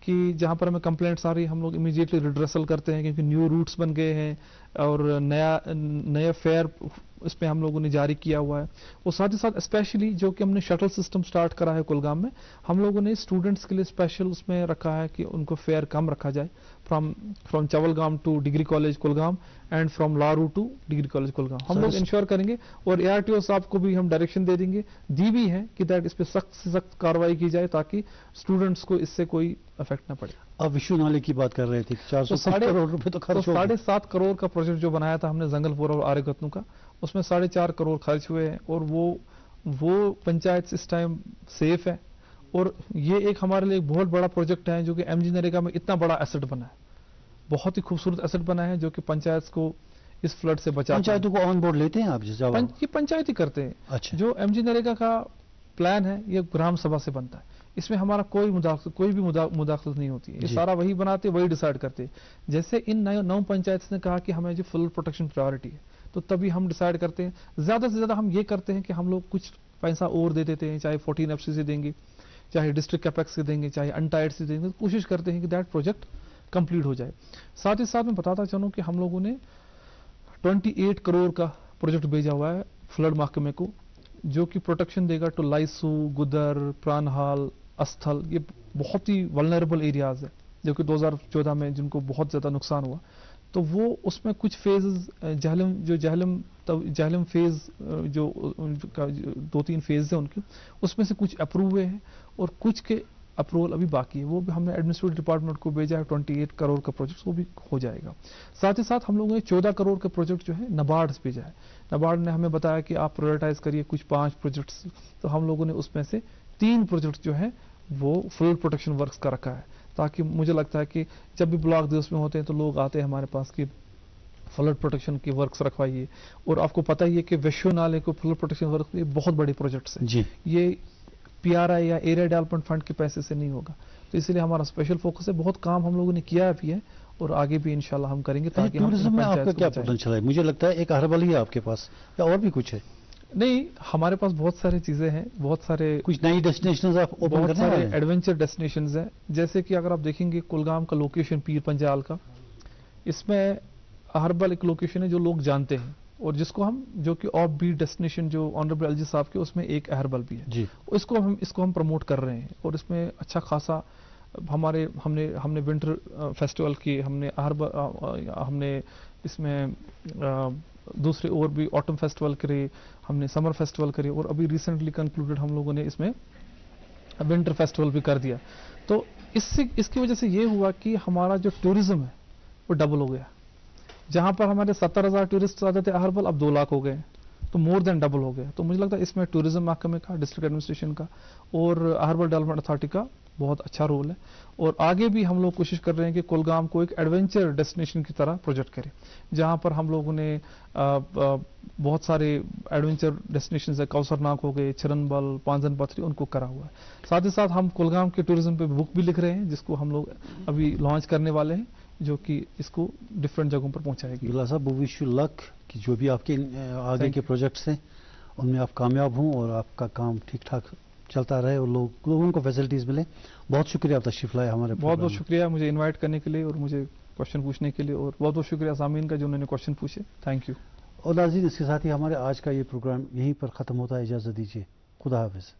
کہ جہاں پر ہمیں کمپلینٹس آ رہی ہیں ہم لوگ امیڈیٹلی ریڈریسل کرتے ہیں کیونکہ نیو روٹس بن گئے ہیں اور نیا فیئر اس پہ ہم لوگوں نے جاری کیا ہوا ہے. اور ساتھ ہی ساتھ اسپیشلی جو کہ ہم نے شٹل سسٹم سٹارٹ کرا ہے کولگام میں, ہم لوگوں نے اسٹوڈنٹس کے لیے اسپیشل اس میں رکھا ہے کہ ان کو فیئر کم رکھا جائے from Cholgam to degree college Kulgam and from Laroo to degree college Kulgam. ہم لوگ انشور کریں گے اور ARTO صاحب کو بھی ہم ڈائریکشن دے دیں گے, دی بھی ہے کہ دیٹ اس پہ سخت سے سخت کارروائی کی جائے تاکہ اسٹوڈنٹس کو اس سے کوئی افیکٹ نہ پڑے. اب وشو نالے کی بات کر رہے تھے 400 کروڑ روپے تو خرچ ہو گئے. 7.5 کروڑ کا پروجیکٹ جو بنایا تھا ہم نے زنگل پور اور آرے کا, اس میں 4.5 کروڑ خرچ ہوئے ہیں اور وہ پنچایت اس ٹائم سیف ہے. اور یہ ایک ہمارے لیے بہت بڑا پروجیکٹ ہے جو کہ MG نریگا میں اتنا بڑا ایسٹ بنا ہے, بہت ہی خوبصورت ایسٹ بنا ہے جو کہ پنچایت کو اس فلڈ سے بچاتا ہے. پنچایتوں کو آن بورڈ لیتے ہیں آپ؟ یہ پنچایت ہی کرتے ہیں. اچھا. جو MG نریگا کا پلان ہے یہ گرام سبھا سے بنتا ہے, اس میں ہمارا کوئی بھی مداخلت نہیں ہوتی ہے. یہ سارا وہی بناتے وہی ڈیسائیڈ کرتے. جیسے ان 9 پنچایت نے کہا کہ ہمیں جو فلڈ پروٹیکشن پرائیورٹی ہے تو تبھی ہم ڈیسائیڈ کرتے ہیں. زیادہ سے زیادہ ہم یہ کرتے ہیں کہ ہم لوگ کچھ پیسہ اور دے دیتے ہیں, چاہے 14 FC سے دیں گے, چاہے ڈسٹرکٹ کیپیکس سے دیں گے, چاہے انٹائڈ سے دیں گے. کوشش کرتے ہیں کہ دیٹ پروجیکٹ کمپلیٹ ہو جائے. ساتھ ہی ساتھ میں بتاتا چلوں کہ ہم لوگوں نے 28 کروڑ کا پروجیکٹ بھیجا ہوا ہے فلڈ محکمے کو جو کہ پروٹیکشن دے گا ٹو لائسو, گدر, پرانہال, استھل. یہ بہت ہی ولنریبل ایریاز ہے جو کہ 2014 میں جن کو بہت زیادہ نقصان ہوا. تو وہ اس میں کچھ فیزز جہلم فیز جو 2-3 فیز ہیں ان کی, اس میں سے کچھ اپروو ہوئے ہیں اور کچھ کے اپروول ابھی باقی ہے. وہ بھی ہم نے ایڈمنسٹریٹو ڈپارٹمنٹ کو بھیجا ہے. 28 کروڑ کا پروجیکٹ وہ بھی ہو جائے گا. ساتھ ہی ساتھ ہم لوگوں نے 14 کروڑ کا پروجیکٹ جو ہے نبارڈ سے بھیجا ہے. نبارڈ نے ہمیں بتایا کہ آپ پرائورٹائز کریے کچھ 5 پروجیکٹس, تو ہم لوگوں نے اس میں سے 3 پروجیکٹ جو ہیں وہ فلڈ پروٹیکشن ورکس کا رکھا ہے, تاکہ مجھے لگتا ہے کہ جب بھی بلاک دیوس میں ہوتے ہیں تو لوگ آتے ہیں ہمارے پاس کہ فلڈ پروٹیکشن کی ورکس رکھوائیے. اور آپ کو پتہ ہی ہے کہ ویشو نالے کو فلڈ پروٹیکشن ورکس یہ بہت بڑے پروجیکٹس ہیں جی. یہ PRI یا ایریا ڈیولپمنٹ فنڈ کے پیسے سے نہیں ہوگا, تو اس لیے ہمارا اسپیشل فوکس ہے. بہت کام ہم لوگوں نے کیا بھی ہے اور آگے بھی انشاءاللہ ہم کریں گے. تاکہ ٹورزم میں آپ کا کیا پوٹینشیل ہے؟ مجھے لگتا ہے ایک ہربل ہی ہے آپ کے پاس, یا اور بھی کچھ ہے؟ نہیں, ہمارے پاس بہت ساری چیزیں ہیں, بہت سارے کچھ نئی ڈیسٹینیشنز آپ اوپن کرنے والے ہیں. ایڈونچر ڈیسٹینیشنز ہیں. جیسے کہ اگر آپ دیکھیں گے کولگام کا لوکیشن پیر پنجال کا, اس میں ہربل ایک لوکیشن ہے جو لوگ جانتے ہیں اور جس کو ہم جو کہ آف بیٹ ڈیسٹینیشن جو آنریبل LG صاحب کے, اس میں ایک ہربل بھی ہے جی. اس کو ہم پروموٹ کر رہے ہیں اور اس میں اچھا خاصا ہم نے ونٹر فیسٹیول کی, ہم نے اس میں دوسرے اور بھی آٹم فیسٹیول کرے, ہم نے سمر فیسٹیول کرے اور ابھی ریسنٹلی کنکلوڈڈ ہم لوگوں نے اس میں ونٹر فیسٹیول بھی کر دیا. تو اس کی وجہ سے یہ ہوا کہ ہمارا جو ٹورزم ہے وہ ڈبل ہو گیا. جہاں پر ہمارے 70,000 ٹورسٹ آتے تھے ہربل, اب 2 لاکھ ہو گئے, تو مور دین ڈبل ہو گیا. تو مجھے لگتا ہے اس میں ٹورزم محکمے کا, ڈسٹرکٹ ایڈمنسٹریشن کا اور ہربل ڈیولپمنٹ اتھارٹی کا بہت اچھا رول ہے. اور آگے بھی ہم لوگ کوشش کر رہے ہیں کہ کولگام کو ایک ایڈونچر ڈیسٹینیشن کی طرح پروجیکٹ کریں, جہاں پر ہم لوگوں نے بہت سارے ایڈونچر ڈیسٹینیشنز ہیں, کوثر ناگ ہو گئے, چھرنبل, پانزن پتھری, ان کو کرا ہوا ہے. ساتھ ہی ساتھ ہم کولگام کے ٹورزم پہ بک بھی لکھ رہے ہیں جس کو ہم لوگ ابھی لانچ کرنے والے ہیں, جو کہ اس کو ڈفرینٹ جگہوں پر پہنچائے گی. بلا صاحب, وش یو لک کہ جو بھی آپ کے آگے کے پروجیکٹس ہیں ان میں آپ کامیاب ہوں اور آپ کا کام ٹھیک ٹھاک چلتا رہے اور لوگوں کو فیسلٹیز ملیں. بہت شکریہ آپ تشریف لائے ہمارے. بہت بہت شکریہ مجھے انوائٹ کرنے کے لیے اور مجھے کوشچن پوچھنے کے لیے, اور بہت بہت شکریہ سامعین کا جو انہوں نے کوشچن پوچھے. Thank you. اور ناظرین, اس کے ساتھ ہی ہمارے آج کا یہ پروگرام یہیں پر ختم ہوتا ہے. اجازت دیجیے. خدا حافظ.